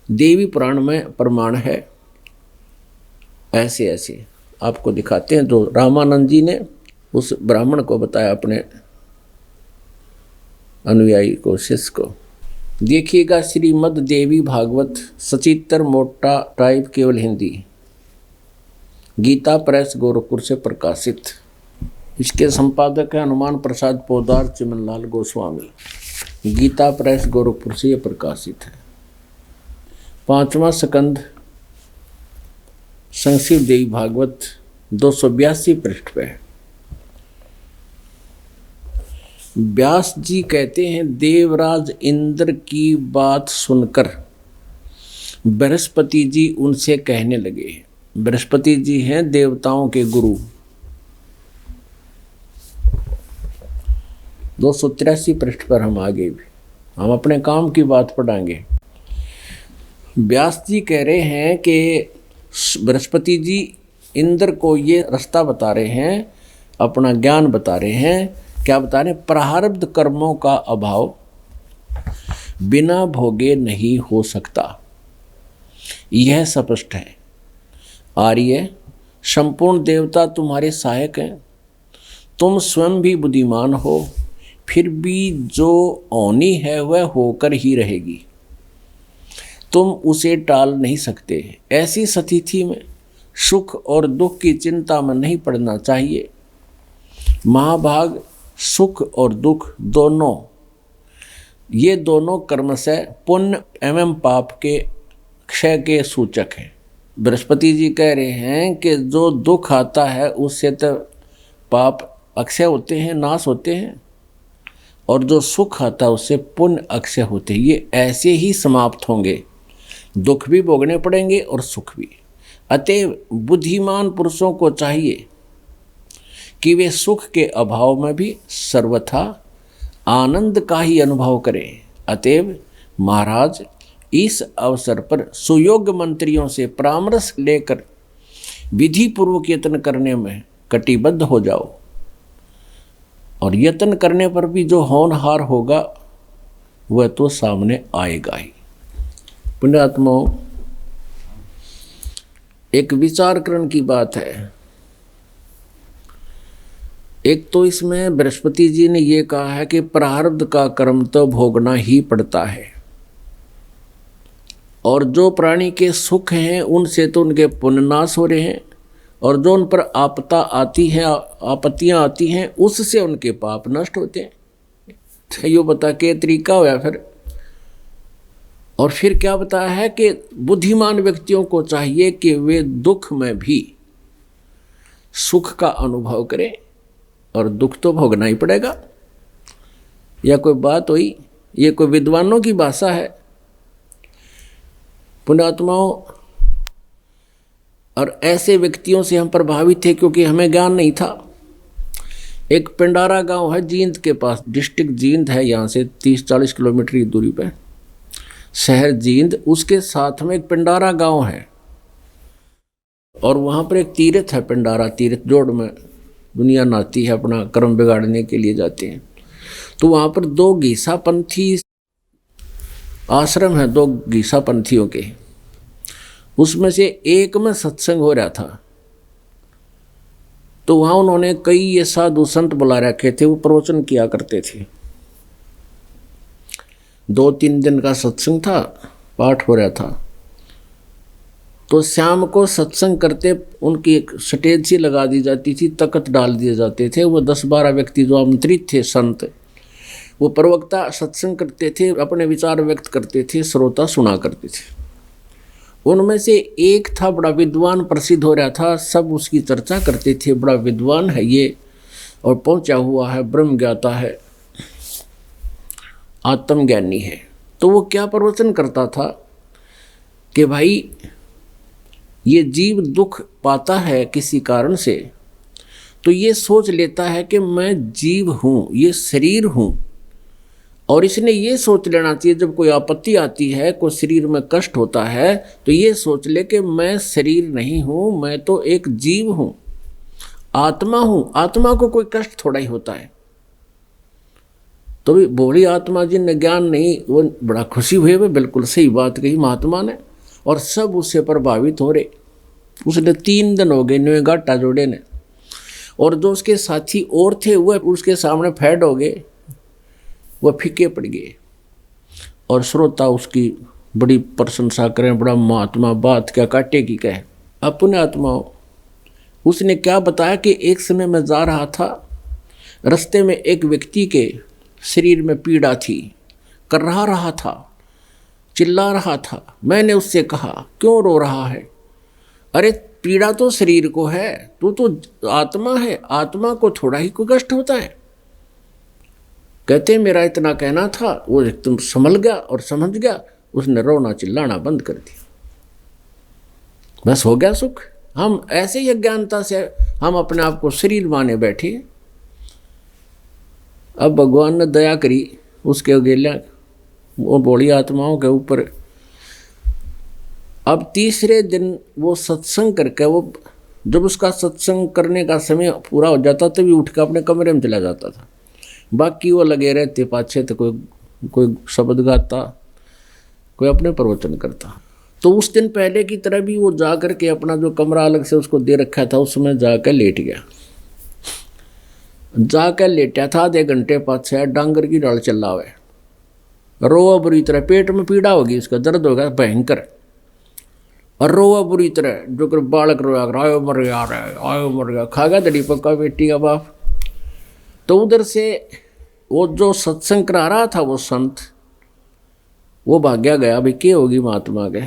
देवी पुराण में प्रमाण है, ऐसे ऐसे आपको दिखाते हैं। तो रामानंद जी ने उस ब्राह्मण को बताया, अपने अनुयायी को, शिष्य को। देखिएगा श्रीमद् देवी भागवत, सचित्र मोटा टाइप, केवल हिंदी, गीता प्रेस गोरखपुर से प्रकाशित। इसके संपादक है हनुमान प्रसाद पोदार चिमनलाल गोस्वामी। गीता प्रेस गोरखपुर से यह प्रकाशित है। 5वां स्कंद संक्षिप्त देवी भागवत 282 पृष्ठ पे है। व्यास जी कहते हैं, देवराज इंद्र की बात सुनकर बृहस्पति जी उनसे कहने लगे। बृहस्पति जी हैं देवताओं के गुरु। 283 पृष्ठ पर हम आगे भी हम अपने काम की बात पढ़ाएंगे। व्यास जी कह रहे हैं कि बृहस्पति जी इंद्र को ये रास्ता बता रहे हैं, अपना ज्ञान बता रहे हैं। क्या बता रहे हैं? प्रारब्ध कर्मों का अभाव बिना भोगे नहीं हो सकता, यह स्पष्ट है। आर्य, संपूर्ण देवता तुम्हारे सहायक हैं, तुम स्वयं भी बुद्धिमान हो, फिर भी जो होनी है वह होकर ही रहेगी, तुम उसे टाल नहीं सकते। ऐसी स्थिति में सुख और दुख की चिंता में नहीं पड़ना चाहिए। महाभाग, सुख और दुख दोनों, ये दोनों कर्म से पुण्य एवं पाप के क्षय के सूचक हैं। बृहस्पति जी कह रहे हैं कि जो दुख आता है उससे तो पाप अक्षय होते हैं, नाश होते हैं, और जो सुख आता है उससे पुण्य अक्षय होते हैं। ये ऐसे ही समाप्त होंगे, दुख भी भोगने पड़ेंगे और सुख भी। अतएव बुद्धिमान पुरुषों को चाहिए कि वे सुख के अभाव में भी सर्वथा आनंद का ही अनुभव करें। अतएव महाराज, इस अवसर पर सुयोग्य मंत्रियों से परामर्श लेकर विधि पूर्वक यत्न करने में कटिबद्ध हो जाओ, और यत्न करने पर भी जो होनहार होगा वह तो सामने आएगा ही। पुण्यात्माओं, एक विचारकरण की बात है। एक तो इसमें बृहस्पति जी ने ये कहा है कि प्रारब्ध का कर्म तो भोगना ही पड़ता है, और जो प्राणी के सुख हैं उनसे तो उनके पुण्य नाश हो रहे हैं, और जो उन पर आपत्तियां आती हैं उससे उनके पाप नष्ट होते हैं। यो बता के तरीका होया फिर। और फिर क्या बताया है कि बुद्धिमान व्यक्तियों को चाहिए कि वे दुख में भी सुख का अनुभव करें, और दुख तो भोगना ही पड़ेगा। या कोई बात हुई? ये कोई विद्वानों की भाषा है। पुण्यात्माओं, और ऐसे व्यक्तियों से हम प्रभावित थे क्योंकि हमें ज्ञान नहीं था। एक पिंडारा गांव है जींद के पास, डिस्ट्रिक्ट जींद है, यहाँ से 30-40 किलोमीटर की दूरी पे शहर जींद, उसके साथ में एक पिंडारा गांव है और वहाँ पर एक तीर्थ है, पिंडारा तीर्थ, जोड़ में दुनिया नहाती है, अपना कर्म बिगाड़ने के लिए जाते हैं। तो वहाँ पर 2 घीसा पंथी आश्रम है, 2 घीसा पंथियों के, उसमें से एक में सत्संग हो रहा था। तो वहाँ उन्होंने कई ये साधु संत बुला रखे थे, वो प्रवचन किया करते थे। 2-3 दिन का सत्संग था, पाठ हो रहा था। तो शाम को सत्संग करते उनकी एक स्टेज सी लगा दी जाती थी, तख्त डाल दिए जाते थे। वो 10-12 व्यक्ति जो आमंत्रित थे संत, वो प्रवक्ता सत्संग करते थे, अपने विचार व्यक्त करते थे, श्रोता सुना करते थे। उनमें से एक था बड़ा विद्वान, प्रसिद्ध हो रहा था, सब उसकी चर्चा करते थे, बड़ा विद्वान है ये और पहुंचा हुआ है, ब्रह्म ज्ञाता है, आत्मज्ञानी है। तो वो क्या प्रवचन करता था कि भाई ये जीव दुख पाता है किसी कारण से, तो ये सोच लेता है कि मैं जीव हूँ, ये शरीर हूँ, और इसने ये सोच लेना चाहिए जब कोई आपत्ति आती है, कोई शरीर में कष्ट होता है, तो ये सोच ले कि मैं शरीर नहीं हूँ, मैं तो एक जीव हूँ, आत्मा हूँ। आत्मा को कोई कष्ट थोड़ा ही होता है। तो भी भोली आत्मा जिनने ज्ञान नहीं, वो बड़ा खुशी हुए, वे बिल्कुल सही बात कही महात्मा ने, और सब उससे प्रभावित हो रहे। उसने 3 दिन हो गए न्यू गाटा जोड़े ने, और जो उसके साथी और थे वह उसके सामने फैड हो गए, वह फीके पड़ गए। और श्रोता उसकी बड़ी प्रशंसा करें, बड़ा महात्मा, बात क्या काटे की कहे। अपने आत्माओं, उसने क्या बताया कि एक समय मैं जा रहा था, रास्ते में एक व्यक्ति के शरीर में पीड़ा थी, कर रहा था, चिल्ला रहा था। मैंने उससे कहा क्यों रो रहा है? अरे पीड़ा तो शरीर को है, तू तो आत्मा है, आत्मा को थोड़ा ही कोई कष्ट होता है। कहते मेरा इतना कहना था, वो एकदम संभल गया और समझ गया, उसने रोना चिल्लाना बंद कर दिया, बस हो गया सुख। हम ऐसे ही अज्ञानता से हम अपने आप को शरीर माने बैठे। अब भगवान ने दया करी उसके अकेला वो बड़ी आत्माओं के ऊपर। अब तीसरे दिन वो सत्संग करके, वो जब उसका सत्संग करने का समय पूरा हो जाता तभी उठ कर अपने कमरे में चला जाता था। बाकी वो लगे रहते पाछे, तो कोई शब्द गाता, कोई अपने प्रवचन करता। तो उस दिन पहले की तरह भी वो जा कर के अपना जो कमरा अलग से उसको दे रखा था, उसमें जाकर लेट गया। जाकर लेटा था, आधे घंटे पाछे डांगर की डाल चल रहा है, रोआ बुरी तरह, पेट में पीड़ा होगी, उसका दर्द होगा भयंकर, और रोआ बुरी तरह। जो कर बालक रोया, आयो मर गया, आयो मर गया, खा गया दड़ी पक्का बेटी का बाप। तो उधर से वो जो सत्संग करा रहा था वो संत, वो भाग्या गया, भाई क्या होगी महात्मा के,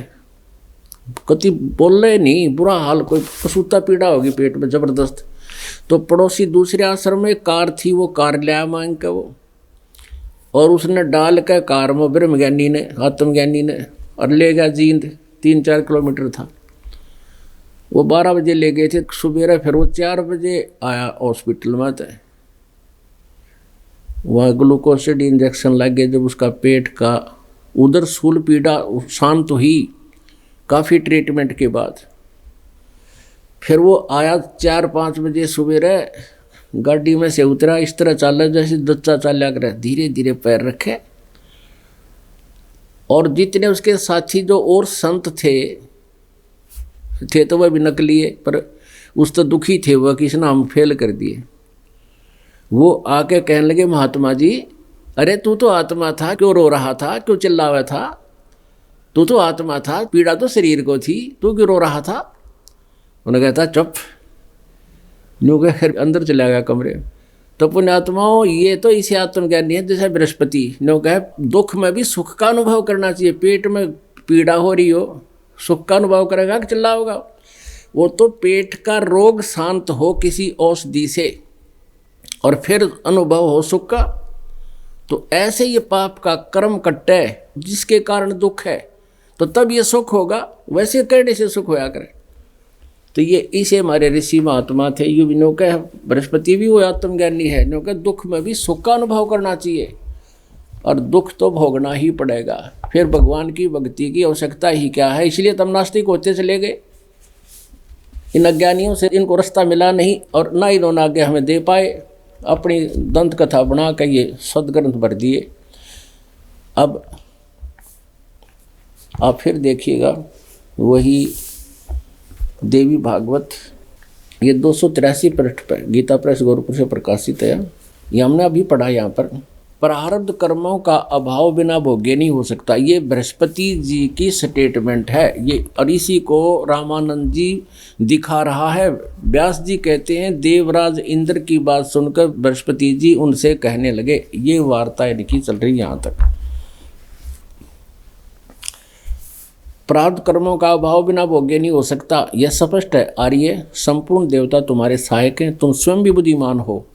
कति बोल रहे नहीं, बुरा हाल, कोई पसूता पीड़ा होगी पेट में जबरदस्त। तो पड़ोसी दूसरे आश्रम में कार थी, वो कार लिया मांग के वो, और उसने डाल के कार में ब्रह्मज्ञानी ने, आत्मज्ञानी ने, और ले गया जींद, 3-4 किलोमीटर था। वो 12 बजे ले गए थे सुबेरे, फिर वो 4 बजे आया हॉस्पिटल में। था वहाँ ग्लूकोसिड इंजेक्शन लग गए। जब उसका पेट का उधर सूल पीड़ा शांत हुई काफ़ी ट्रीटमेंट के बाद, फिर वो आया 4-5 बजे सुबेरे, गाड़ी में से उतरा, इस तरह चाला जैसे बच्चा चाला कर, धीरे धीरे पैर रखे। और जितने उसके साथी जो और संत थे तो वह भी नकली है, पर उस तो दुखी थे, वह किसने हम फेल कर दिए। वो आके कहने लगे महात्मा जी, अरे तू तो आत्मा था, क्यों रो रहा था, क्यों चिल्ला हुआ था? तू तो आत्मा था, पीड़ा तो शरीर को थी, तू क्यों रो रहा था? उन्होंने कहता चुप, न्यू के फिर अंदर चला गया कमरे। तो पुण्यात्माओं, ये तो इसे आत्मज्ञानी है जैसे बृहस्पति न्यू कहे, दुख में भी सुख का अनुभव करना चाहिए। पेट में पीड़ा हो रही हो, सुख का अनुभव करेगा कि चिल्ला होगा? वो तो पेट का रोग शांत हो किसी औषधि से, और फिर अनुभव हो सुख का। तो ऐसे ये पाप का कर्म कट्टे जिसके कारण दुख है, तो तब ये सुख होगा। वैसे कहने से सुख होया करे। तो ये इसे हमारे ऋषि महात्मा थे, यू भी नौका बृहस्पति भी वो आत्मज्ञानी है, नौका दुख में भी सुख का अनुभव करना चाहिए और दुख तो भोगना ही पड़ेगा। फिर भगवान की भक्ति की आवश्यकता ही क्या है। इसलिए तब नास्तिक होते चले गए। इन अज्ञानियों से इनको रास्ता मिला नहीं और ना इन्होंने आगे हमें दे पाए। अपनी दंत कथा बना कर ये सदग्रंथ भर दिए। अब आप फिर देखिएगा वही देवी भागवत, ये 283 पृष्ठ पर गीता प्रेस गोरखपुर से प्रकाशित है। ये हमने अभी पढ़ा। यहाँ पर प्रारब्ध कर्मों का अभाव बिना भोगे नहीं हो सकता, ये बृहस्पति जी की स्टेटमेंट है ये, और इसी को रामानंद जी दिखा रहा है। व्यास जी कहते हैं देवराज इंद्र की बात सुनकर बृहस्पति जी उनसे कहने लगे। ये वार्ता इनकी चल रही यहाँ तक। प्रारब्ध कर्मों का अभाव बिना भोगे नहीं हो सकता, यह स्पष्ट है। आर्य, संपूर्ण देवता तुम्हारे सहायक हैं, तुम स्वयं भी बुद्धिमान हो,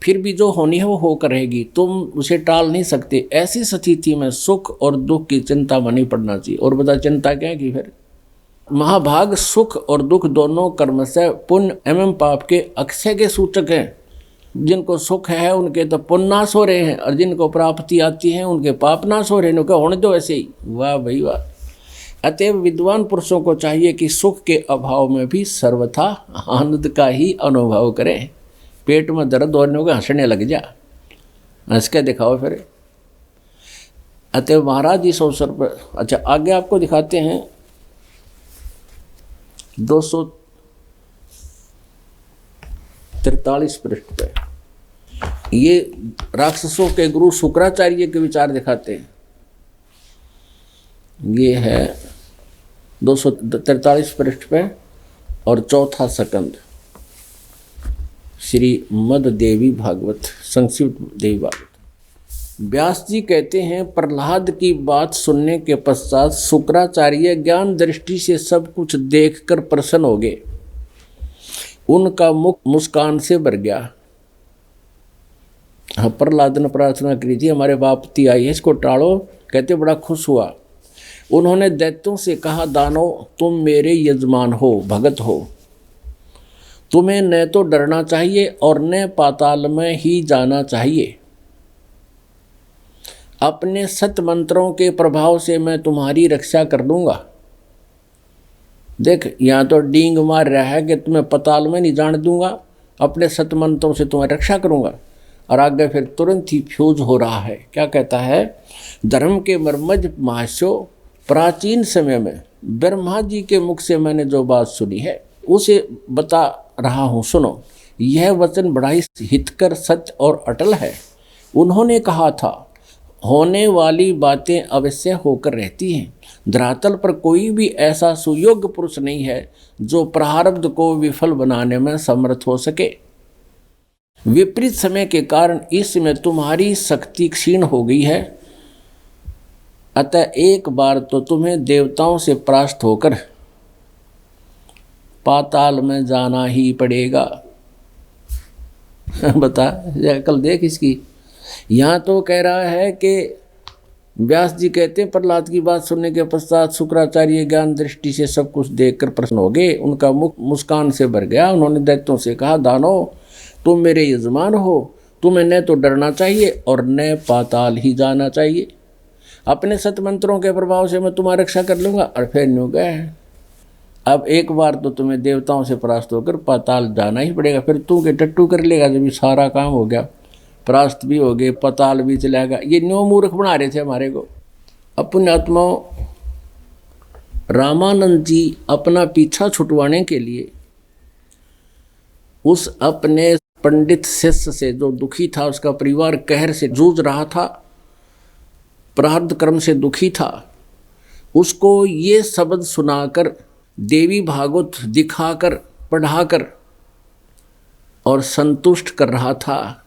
फिर भी जो होनी है वो होकर रहेगी, तुम उसे टाल नहीं सकते। ऐसी स्थिति में सुख और दुख की चिंता में नहीं पड़ना चाहिए। और बता चिंता क्या की? फिर महाभाग सुख और दुख दोनों कर्म से पुण्य एवं पाप के अक्षय के सूचक हैं। जिनको सुख है उनके तो पुण्य नाश हो रहे हैं, और जिनको प्राप्ति आती है उनके पाप नाश हो रहे हैं। उनका होने दो ऐसे ही। वाह भाई वाह। अतएव विद्वान पुरुषों को चाहिए कि सुख के अभाव में भी सर्वथा आनंद का ही अनुभव करें। पेट में दर्द होने होगा, हंसने लग जा, हंस के दिखाओ फिर। अतएव महाराज इस अवसर पर, अच्छा आगे आपको दिखाते हैं 243 पृष्ठ पे। ये राक्षसों के गुरु शुक्राचार्य के विचार दिखाते हैं। ये है 243 पृष्ठ पे और चौथा स्कंद, श्री मद देवी भागवत, संक्षिप्त देवी भागवत। व्यास जी कहते हैं प्रहलाद की बात सुनने के पश्चात शुक्राचार्य ज्ञान दृष्टि से सब कुछ देखकर प्रसन्न हो गए। उनका मुख मुस्कान से भर गया। प्रहलाद ने प्रार्थना करी थी हमारे बापती आई है, इसको टाड़ो। कहते बड़ा खुश हुआ। उन्होंने दैत्यों से कहा दानव तुम मेरे यजमान हो, भगत हो, तुम्हें न तो डरना चाहिए और न पाताल में ही जाना चाहिए। अपने सत मंत्रों के प्रभाव से मैं तुम्हारी रक्षा कर दूंगा। देख यहाँ तो डींग मार रहा है कि तुम्हें पाताल में नहीं जाने दूंगा, अपने सत मंत्रों से तुम्हें रक्षा करूंगा। और आगे फिर तुरंत ही फ्यूज हो रहा है। क्या कहता है? धर्म के मर्मज महाशो, प्राचीन समय में ब्रह्मा जी के मुख से मैंने जो बात सुनी है उसे बता रहा हूँ, सुनो। यह वचन बड़ा ही हितकर, सत्य और अटल है। उन्होंने कहा था होने वाली बातें अवश्य होकर रहती हैं। धरातल पर कोई भी ऐसा सुयोग्य पुरुष नहीं है जो प्रारब्ध को विफल बनाने में समर्थ हो सके। विपरीत समय के कारण इसमें तुम्हारी शक्ति क्षीण हो गई है। अतः एक बार तो तुम्हें देवताओं से परास्त होकर पाताल में जाना ही पड़ेगा। बता, कल देख इसकी। यहाँ तो कह रहा है कि व्यास जी कहते हैं प्रहलाद की बात सुनने के पश्चात शुक्राचार्य ज्ञान दृष्टि से सब कुछ देखकर प्रसन्न हो गए। उनका मुख मुस्कान से भर गया। उन्होंने दैत्यों से कहा दानव तुम मेरे यजमान हो, तुम्हें न तो डरना चाहिए और न पाताल ही जाना चाहिए। अपने सतमंत्रों के प्रभाव से मैं तुम्हारी रक्षा कर लूँगा। और फिर न्यू गए, अब एक बार तो तुम्हें देवताओं से परास्त होकर पाताल जाना ही पड़ेगा। फिर तू के टट्टू कर लेगा जब ये सारा काम हो गया, परास्त भी हो गए, पाताल भी चलेगा। ये न्यो मूर्ख बना रहे थे हमारे को। अपने आत्माओं, रामानंद जी अपना पीछा छुटवाने के लिए उस अपने पंडित शिष्य से जो दुखी था, उसका परिवार कहर से जूझ रहा था, प्रारब्ध कर्म से दुखी था, उसको ये शब्द सुनाकर, देवी भागवत दिखाकर, पढ़ाकर और संतुष्ट कर रहा था।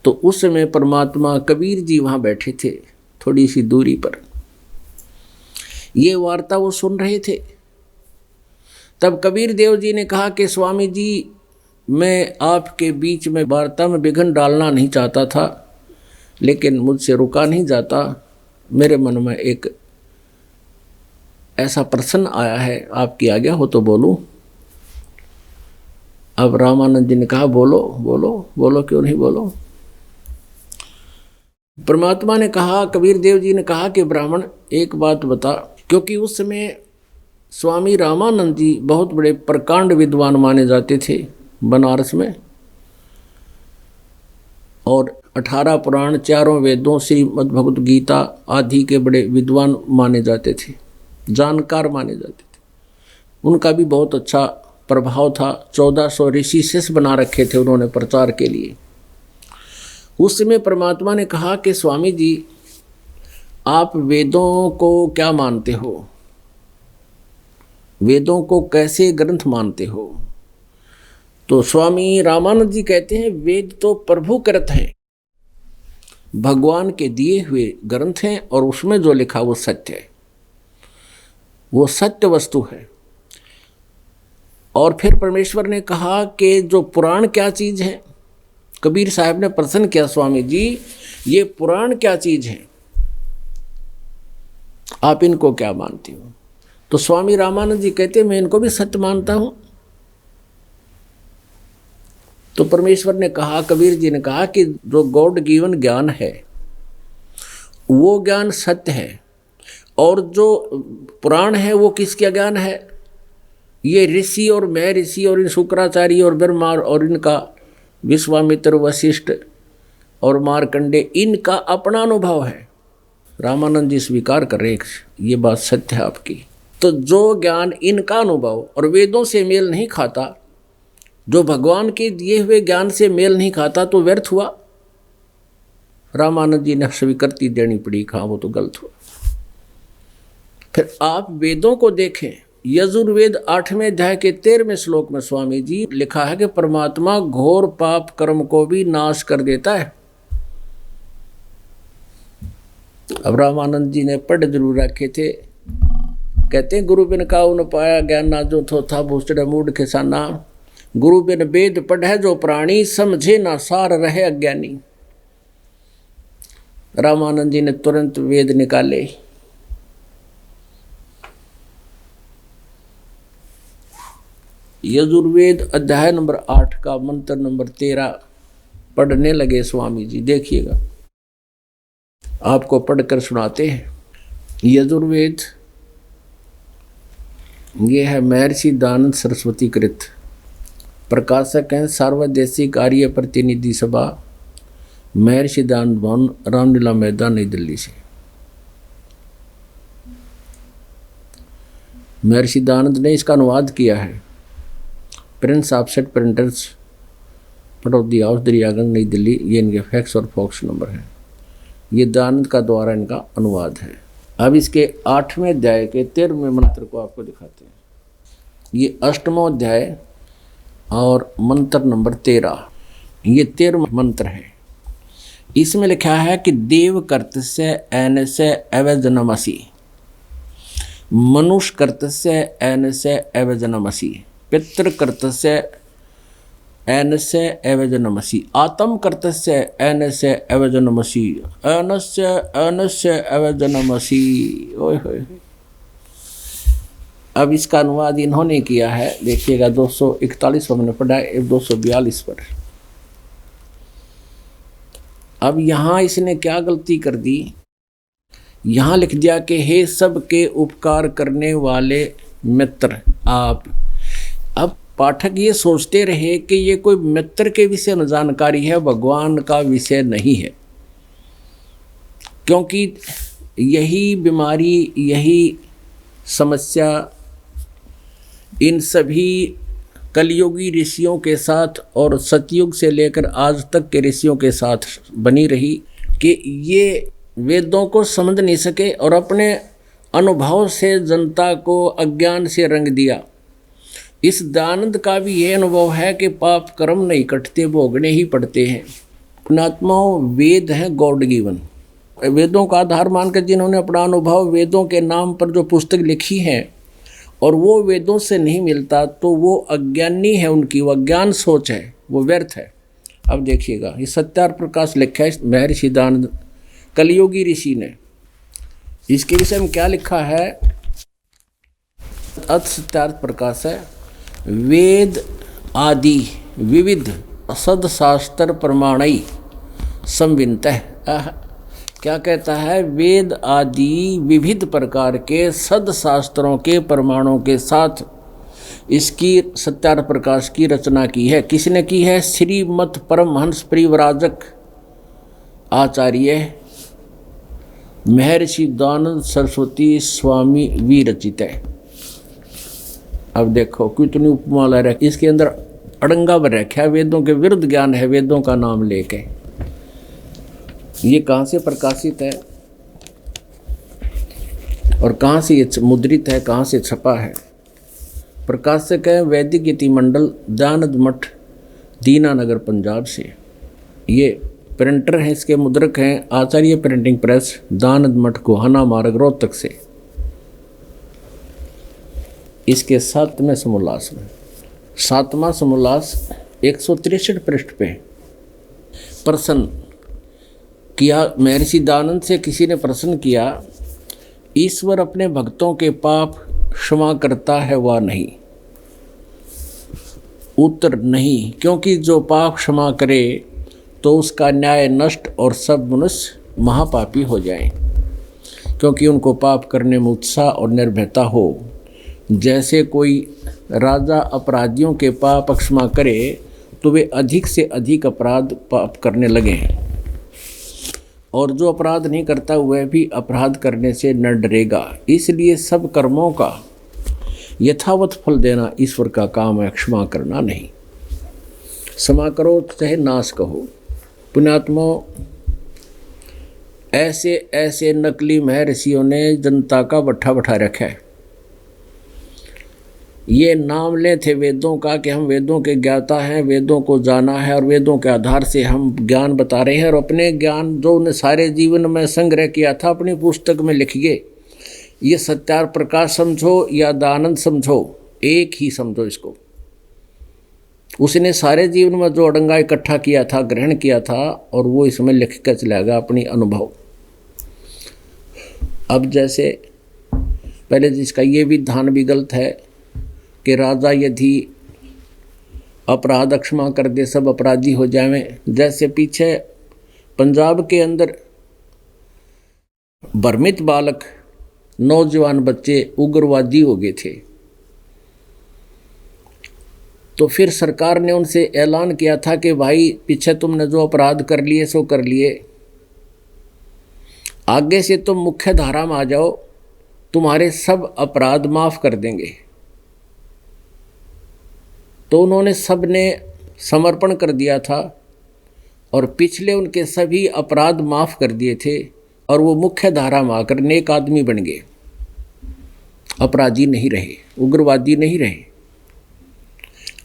तो उस समय परमात्मा कबीर जी वहाँ बैठे थे, थोड़ी सी दूरी पर। ये वार्ता वो सुन रहे थे। तब कबीर देव जी ने कहा कि स्वामी जी, मैं आपके बीच में वार्ता में विघ्न डालना नहीं चाहता था, लेकिन मुझसे रुका नहीं जाता। मेरे मन में एक ऐसा प्रश्न आया है आपकी आज्ञा हो तो बोलूं। अब रामानंद जी ने कहा बोलो बोलो बोलो, क्यों नहीं बोलो। परमात्मा ने कहा, कबीर देव जी ने कहा कि ब्राह्मण एक बात बता, क्योंकि उस समय स्वामी रामानंद जी बहुत बड़े प्रकांड विद्वान माने जाते थे बनारस में, और 18 पुराण, 4 वेदों, श्रीमद् भगवत गीता आदि के बड़े विद्वान माने जाते थे, जानकार माने जाते थे। उनका भी बहुत अच्छा प्रभाव था। 1400 ऋषि शिष्य बना रखे थे उन्होंने प्रचार के लिए। उस समय परमात्मा ने कहा कि स्वामी जी आप वेदों को क्या मानते हो, वेदों को कैसे ग्रंथ मानते हो। तो स्वामी रामानंद जी कहते हैं वेद तो प्रभु कृत हैं, भगवान के दिए हुए ग्रंथ हैं, और उसमें जो लिखा वो सत्य है, वो सत्य वस्तु है। और फिर परमेश्वर ने कहा कि जो पुराण क्या चीज़ है। कबीर साहब ने प्रश्न किया, स्वामी जी ये पुराण क्या चीज़ है, आप इनको क्या मानते हो। तो स्वामी रामानंद जी कहते मैं इनको भी सत्य मानता हूं। तो परमेश्वर ने कहा, कबीर जी ने कहा कि जो गॉड गिवन ज्ञान है वो ज्ञान सत्य है, और जो पुराण है वो किसका ज्ञान है, ये ऋषि और महर्षि और इन शुक्राचार्य और ब्रह्मा और इनका विश्वामित्र, वशिष्ठ और मार्कंडे, इनका अपना अनुभव है। रामानंद जी स्वीकार कर रहे ये बात सत्य है आपकी। तो जो ज्ञान इनका अनुभव और वेदों से मेल नहीं खाता, जो भगवान के दिए हुए ज्ञान से मेल नहीं खाता, तो व्यर्थ हुआ। रामानंद जी ने स्वीकृति देनी पड़ी, कहा वो तो गलत हुआ। फिर आप वेदों को देखें, यजुर्वेद 8वें अध्याय के 13वें श्लोक में स्वामी जी लिखा है कि परमात्मा घोर पाप कर्म को भी नाश कर देता है। अब रामानंद जी ने पढ़ जरूर रखे थे, कहते हैं गुरु बिन काऊ न पाया ज्ञान ना जो थो था भूसड़ मूड खिसाना, गुरु बिन वेद पढ़े जो प्राणी, समझे ना सार रहे अज्ञानी। रामानंद जी ने तुरंत वेद निकाले। यजुर्वेद अध्याय नंबर 8 का मंत्र नंबर 13 पढ़ने लगे स्वामी जी। देखिएगा, आपको पढ़कर सुनाते हैं। यजुर्वेद ये है महर्षि दयानंद सरस्वती कृत, प्रकाशक हैं सार्वदेशिक आर्य प्रतिनिधि सभा, महर्षि दयानंद भवन, रामलीला मैदान, नई दिल्ली से। महर्षि दयानंद ने इसका अनुवाद किया है। Prince offset printers, Pataudi house, Daryaganj, नई दिल्ली। ये इनके फैक्स और फॉक्स नंबर है। ये दयानंद का द्वारा इनका अनुवाद है। अब इसके 8वें अध्याय के 13वें मंत्र को आपको दिखाते हैं। ये 8वां अध्याय और मंत्र नंबर 13, ये 13वां मंत्र है। इसमें लिखा है कि देव कर्तस्य ऐनस्य अवजनमसि, मनुष्य कर्तस्य ऐनस्य अवजनमसि, पितृ कर्तस्य ऐनस्य अवजनमसि, आत्म कर्तस्य ऐनस्य अवजनमसि, ऐनस्य ऐनस्य अवजनमसि। ओए होए। अब इसका अनुवाद इन्होंने किया है, देखिएगा 241 हमने पढ़ा है, 242 पर। अब यहाँ इसने क्या गलती कर दी, यहाँ लिख दिया कि हे सबके उपकार करने वाले मित्र आप। अब पाठक ये सोचते रहे कि ये कोई मित्र के विषय में जानकारी है, भगवान का विषय नहीं है, क्योंकि यही बीमारी, यही समस्या इन सभी कलयुगी ऋषियों के साथ और सतयुग से लेकर आज तक के ऋषियों के साथ बनी रही कि ये वेदों को समझ नहीं सके और अपने अनुभव से जनता को अज्ञान से रंग दिया। इस दयानंद का भी ये अनुभव है कि पाप कर्म नहीं कटते, भोगने ही पड़ते हैं। पुण्यात्माओं, वेद हैं गॉड गिवन। वेदों का आधार मानकर जिन्होंने अपना अनुभव वेदों के नाम पर जो पुस्तक लिखी है और वो वेदों से नहीं मिलता, तो वो अज्ञानी है, उनकी वो अज्ञान सोच है, वो व्यर्थ है। अब देखिएगा, ये सत्यार प्रकाश लिखा है महर्षि दयानंद कलयुगी ऋषि ने। इसके विषय में क्या लिखा है, अर्थ सत्यार्थ प्रकाश है। वेद आदि विविध सदशास्त्र प्रमाणई संविनतः। क्या कहता है? वेद आदि विविध प्रकार के सदशास्त्रों के प्रमाणों के साथ इसकी सत्यार्थ प्रकाश की रचना की है। किसने की है? श्रीमत परमहंस परिव्राजक आचार्य महर्षि दयानंद सरस्वती स्वामी विरचित है। अब देखो कितनी उपमाला रखी, इसके अंदर अड़ंगा भर रखा है, वेदों के विरुद्ध ज्ञान है वेदों का नाम लेके। ये कहाँ से प्रकाशित है और कहाँ से ये मुद्रित है, कहाँ से छपा है? प्रकाशक है वैदिक इति मंडल, दयानंद मठ, दीनानगर, पंजाब से। ये प्रिंटर है, इसके मुद्रक हैं आचार्य प्रिंटिंग प्रेस, दयानंद मठ, गोहाना मार्ग, रोहतक से। इसके 7वें समोल्लास में 7वां समोल्लास 163 पृष्ठ पे प्रश्न किया। महर्षि दयानंद से किसी ने प्रश्न किया, ईश्वर अपने भक्तों के पाप क्षमा करता है व नहीं? उत्तर नहीं, क्योंकि जो पाप क्षमा करे तो उसका न्याय नष्ट और सब मनुष्य महापापी हो जाएं, क्योंकि उनको पाप करने में उत्साह और निर्भयता हो। जैसे कोई राजा अपराधियों के पाप क्षमा करे तो वे अधिक से अधिक अपराध पाप करने लगे, और जो अपराध नहीं करता वह भी अपराध करने से न डरेगा। इसलिए सब कर्मों का यथावत फल देना ईश्वर का काम है, क्षमा करना नहीं। क्षमा करो चाहे नाश कहो। पुण्यात्मा, ऐसे ऐसे नकली महर्षियों ने जनता का बट्ठा बैठा रखा है। ये नाम ले थे वेदों का कि हम वेदों के ज्ञाता हैं, वेदों को जाना है और वेदों के आधार से हम ज्ञान बता रहे हैं, और अपने ज्ञान जो उन्हें सारे जीवन में संग्रह किया था अपनी पुस्तक में लिखिए। ये सत्यार्थ प्रकाश समझो या दयानंद समझो, एक ही समझो इसको। उसने सारे जीवन में जो अड़ंगा इकट्ठा किया था, ग्रहण किया था, और वो इसमें लिख कर चलाएगा अपनी अनुभव। अब जैसे पहले जिसका ये विधान भी गलत है कि राजा यदि अपराध क्षमा कर दे सब अपराधी हो जाएं। जैसे पीछे पंजाब के अंदर भ्रमित बालक, नौजवान बच्चे उग्रवादी हो गए थे, तो फिर सरकार ने उनसे ऐलान किया था कि भाई पीछे तुमने जो अपराध कर लिए सो कर लिए, आगे से तुम मुख्य धारा में आ जाओ, तुम्हारे सब अपराध माफ कर देंगे। तो उन्होंने सब ने समर्पण कर दिया था और पिछले उनके सभी अपराध माफ कर दिए थे, और वो मुख्य धारा में आकर नेक आदमी बन गए, अपराधी नहीं रहे, उग्रवादी नहीं रहे।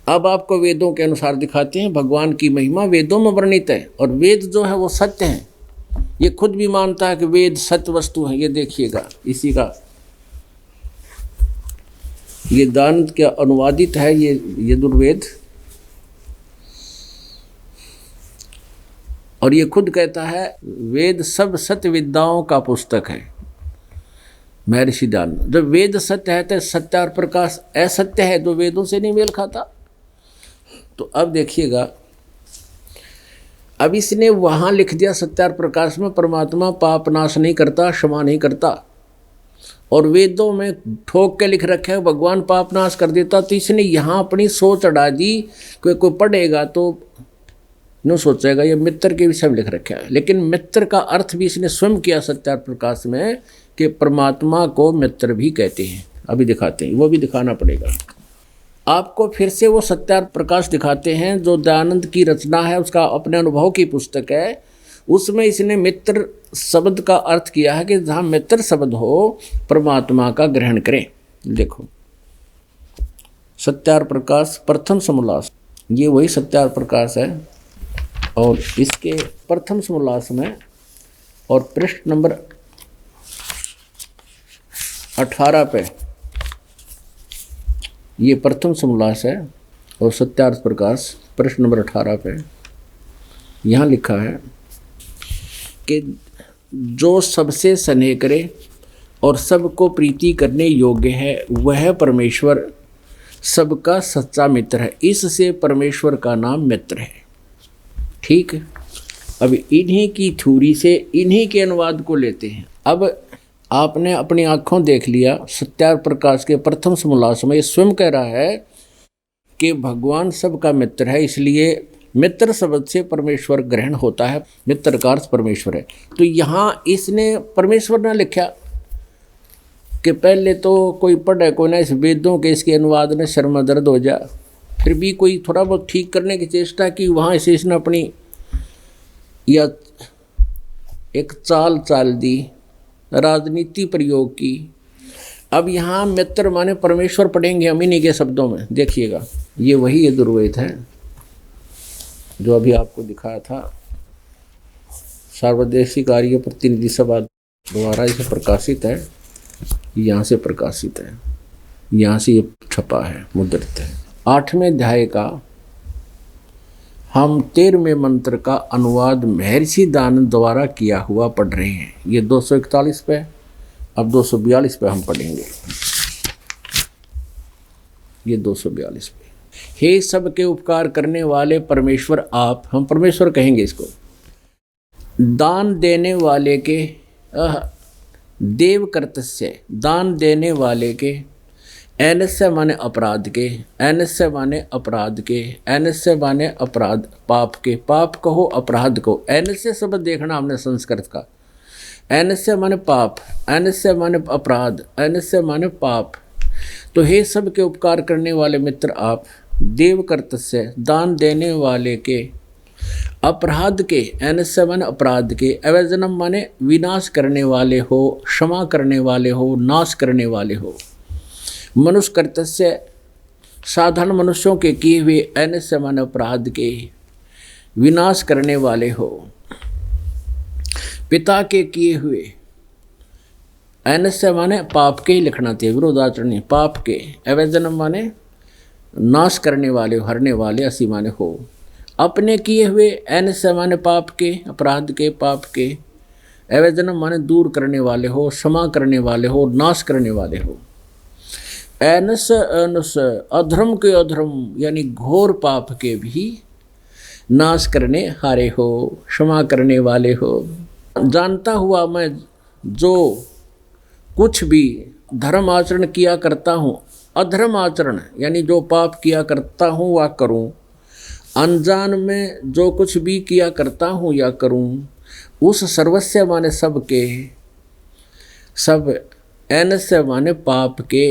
अब आपको वेदों के अनुसार दिखाते हैं भगवान की महिमा वेदों में वर्णित है, और वेद जो है वो सत्य है। ये खुद भी मानता है कि वेद सत्य वस्तु है। ये देखिएगा, इसी का ये दयानंद के अनुवादित है ये यजुर्वेद, और ये खुद कहता है वेद सब सत्य विद्याओं का पुस्तक है। महर्षि दयानंद, जब वेद सत्य है तो सत्यार्थ प्रकाश असत्य है जो वेदों से नहीं मेल खाता। तो अब देखिएगा, अब इसने वहां लिख दिया सत्यार्थ प्रकाश में परमात्मा पाप नाश नहीं करता, क्षमा नहीं करता, और वेदों में ठोक के लिख रखा है भगवान पाप नाश कर देता। तो इसने यहाँ अपनी सोच अड़ा दी। कोई पढ़ेगा तो नो सोचेगा ये मित्र के विषय में लिख रखा है, लेकिन मित्र का अर्थ भी इसने स्वयं किया सत्यार्थ प्रकाश में कि परमात्मा को मित्र भी कहते हैं। अभी दिखाते हैं, वो भी दिखाना पड़ेगा आपको। फिर से वो सत्यार्थ प्रकाश दिखाते हैं जो दयानंद की रचना है, उसका अपने अनुभव की पुस्तक है। उसमें इसने मित्र शब्द का अर्थ किया है कि जहाँ मित्र शब्द हो परमात्मा का ग्रहण करें। देखो सत्यार्थ प्रकाश प्रथम समोल्लास, ये वही सत्यार्थ प्रकाश है, और इसके प्रथम समोल्लास में और पृष्ठ नंबर 18 पे ये प्रथम समोल्लास है, और सत्यार्थ प्रकाश पृष्ठ नंबर 18 पे यहाँ लिखा है कि जो सबसे स्नेह करे और सबको प्रीति करने योग्य है, वह परमेश्वर सबका सच्चा मित्र है। इससे परमेश्वर का नाम मित्र है। ठीक है, अब इन्हीं की थ्योरी से इन्हीं के अनुवाद को लेते हैं। अब आपने अपनी आंखों देख लिया, सत्यार प्रकाश के प्रथम समोल्लास में स्वयं कह रहा है कि भगवान सबका मित्र है, इसलिए मित्र शब्द से परमेश्वर ग्रहण होता है, मित्र का अर्थ परमेश्वर है। तो यहाँ इसने परमेश्वर ने लिखा कि पहले तो कोई पढ़े कोई ना इस वेदों के इसके अनुवाद ने सर में दर्द हो जा, फिर भी कोई थोड़ा बहुत ठीक करने की चेष्टा की, वहाँ से इसने अपनी या एक चाल दी, राजनीति प्रयोग की। अब यहाँ मित्र माने परमेश्वर पढ़ेंगे हम इन्हीं के शब्दों में, देखिएगा ये वही यजुर्वेद है जो अभी आपको दिखाया था, सार्वदेशिक आर्य प्रतिनिधि सभा द्वारा इसे प्रकाशित है, यहाँ से प्रकाशित है, यहाँ से ये छपा है, मुद्रित है। 8वें अध्याय का हम 13वें मंत्र का अनुवाद महर्षि दानव द्वारा किया हुआ पढ़ रहे हैं। ये 241 पे, अब 242 पे हम पढ़ेंगे। ये 242 पे, हे सबके उपकार करने वाले परमेश्वर आप, हम परमेश्वर कहेंगे इसको, दान देने वाले के देव कर्तस्य, दान देने वाले के, एनस्य माने अपराध के, एनस्य माने अपराध के, एनस्य माने अपराध पाप के, पाप कहो अपराध को, एनस्य शब्द देखना हमने संस्कृत का, एनस्य माने पाप, एनस्य माने अपराध, एनस्य माने पाप। तो हे सब के उपकार करने वाले मित्र आप, देव कर्तस्य दान देने वाले के, अपराध के, एनस्य माने अपराध के, अवैजनम माने विनाश करने वाले हो, क्षमा करने वाले हो, नाश करने वाले हो, मनुष्य कर्तस्य साधारण मनुष्यों के किए हुए, एनस्य माने अपराध के विनाश करने वाले हो, पिता के किए हुए, एनस्य माने पाप के ही लिखना चाहिए, विरोधाचरण पाप के, अवैजनम माने नाश करने वाले, हरने वाले, असी माने हो, अपने किए हुए, एनस्य माने पाप के, अपराध के, पाप के, अवैजनम माने दूर करने वाले हो, क्षमा करने वाले हो, नाश करने वाले हो, एनस अनस अधर्म के अधर्म यानी घोर पाप के भी नाश करने हारे हो, क्षमा करने वाले हो। जानता हुआ मैं जो कुछ भी धर्म आचरण किया करता हूँ, अधर्म आचरण यानी जो पाप किया करता हूँ वह करूँ, अनजान में जो कुछ भी किया करता हूँ या करूँ, उस सर्वस्व माने सब के, सब एनस्य माने पाप के,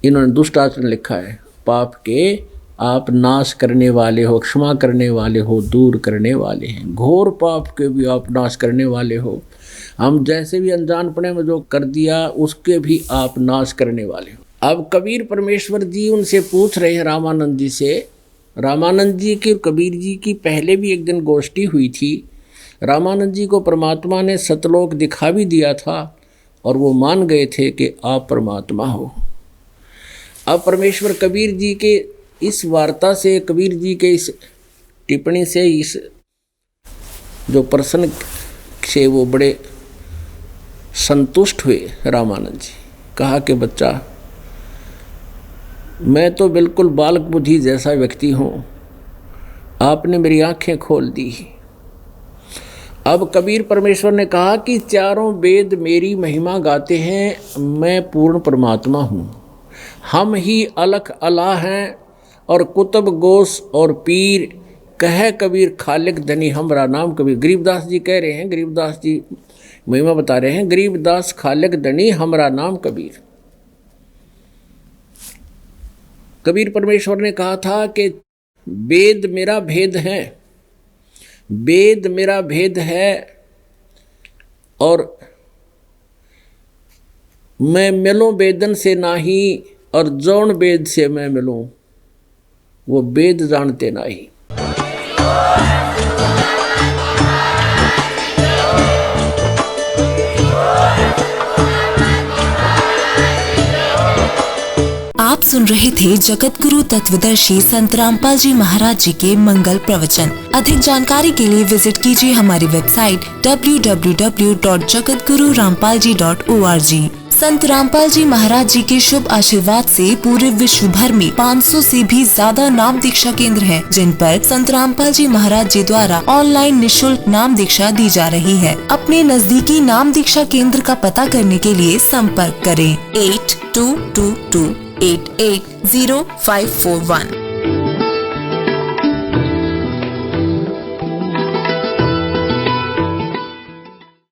इन्होंने दुष्ट आचरण लिखा है, पाप के आप नाश करने वाले हो, क्षमा करने वाले हो, दूर करने वाले हैं, घोर पाप के भी आप नाश करने वाले हो, हम जैसे भी अनजानपने में जो कर दिया उसके भी आप नाश करने वाले हो। अब कबीर परमेश्वर जी उनसे पूछ रहे हैं रामानंद जी से, रामानंद जी की कबीर जी की पहले भी एक दिन गोष्ठी हुई थी, रामानंद जी को परमात्मा ने सतलोक दिखा भी दिया था और वो मान गए थे कि आप परमात्मा हो। अब परमेश्वर कबीर जी के इस वार्ता से, कबीर जी के इस टिप्पणी से, इस जो प्रश्न से वो बड़े संतुष्ट हुए रामानंद जी। कहा कि बच्चा, मैं तो बिल्कुल बालक बुद्धि जैसा व्यक्ति हूँ, आपने मेरी आंखें खोल दी। अब कबीर परमेश्वर ने कहा कि चारों वेद मेरी महिमा गाते हैं, मैं पूर्ण परमात्मा हूँ, हम ही अलख अला हैं और कुतुब गोस और पीर, कहे कबीर खालिक धनी हमरा नाम कबीर। गरीबदास जी कह रहे हैं, गरीबदास जी महिमा बता रहे हैं, गरीबदास खालिक धनी हमरा नाम कबीर। कबीर परमेश्वर ने कहा था कि वेद मेरा भेद है, वेद मेरा भेद है और मैं मिलूं वेदन से नाही और जौन वेद से मैं मिलूं वो वेद जानते नाही। आप सुन रहे थे जगत गुरु तत्वदर्शी संत रामपाल जी महाराज जी के मंगल प्रवचन। अधिक जानकारी के लिए विजिट कीजिए हमारी वेबसाइट www.jagatgururampalji.org। संत रामपाल जी महाराज जी के शुभ आशीर्वाद से पूरे विश्व भर में 500 से भी ज्यादा नाम दीक्षा केंद्र हैं, जिन पर संत रामपाल जी महाराज जी द्वारा ऑनलाइन निशुल्क नाम दीक्षा दी जा रही है। अपने नजदीकी नाम दीक्षा केंद्र का पता करने के लिए संपर्क करें 8222880541।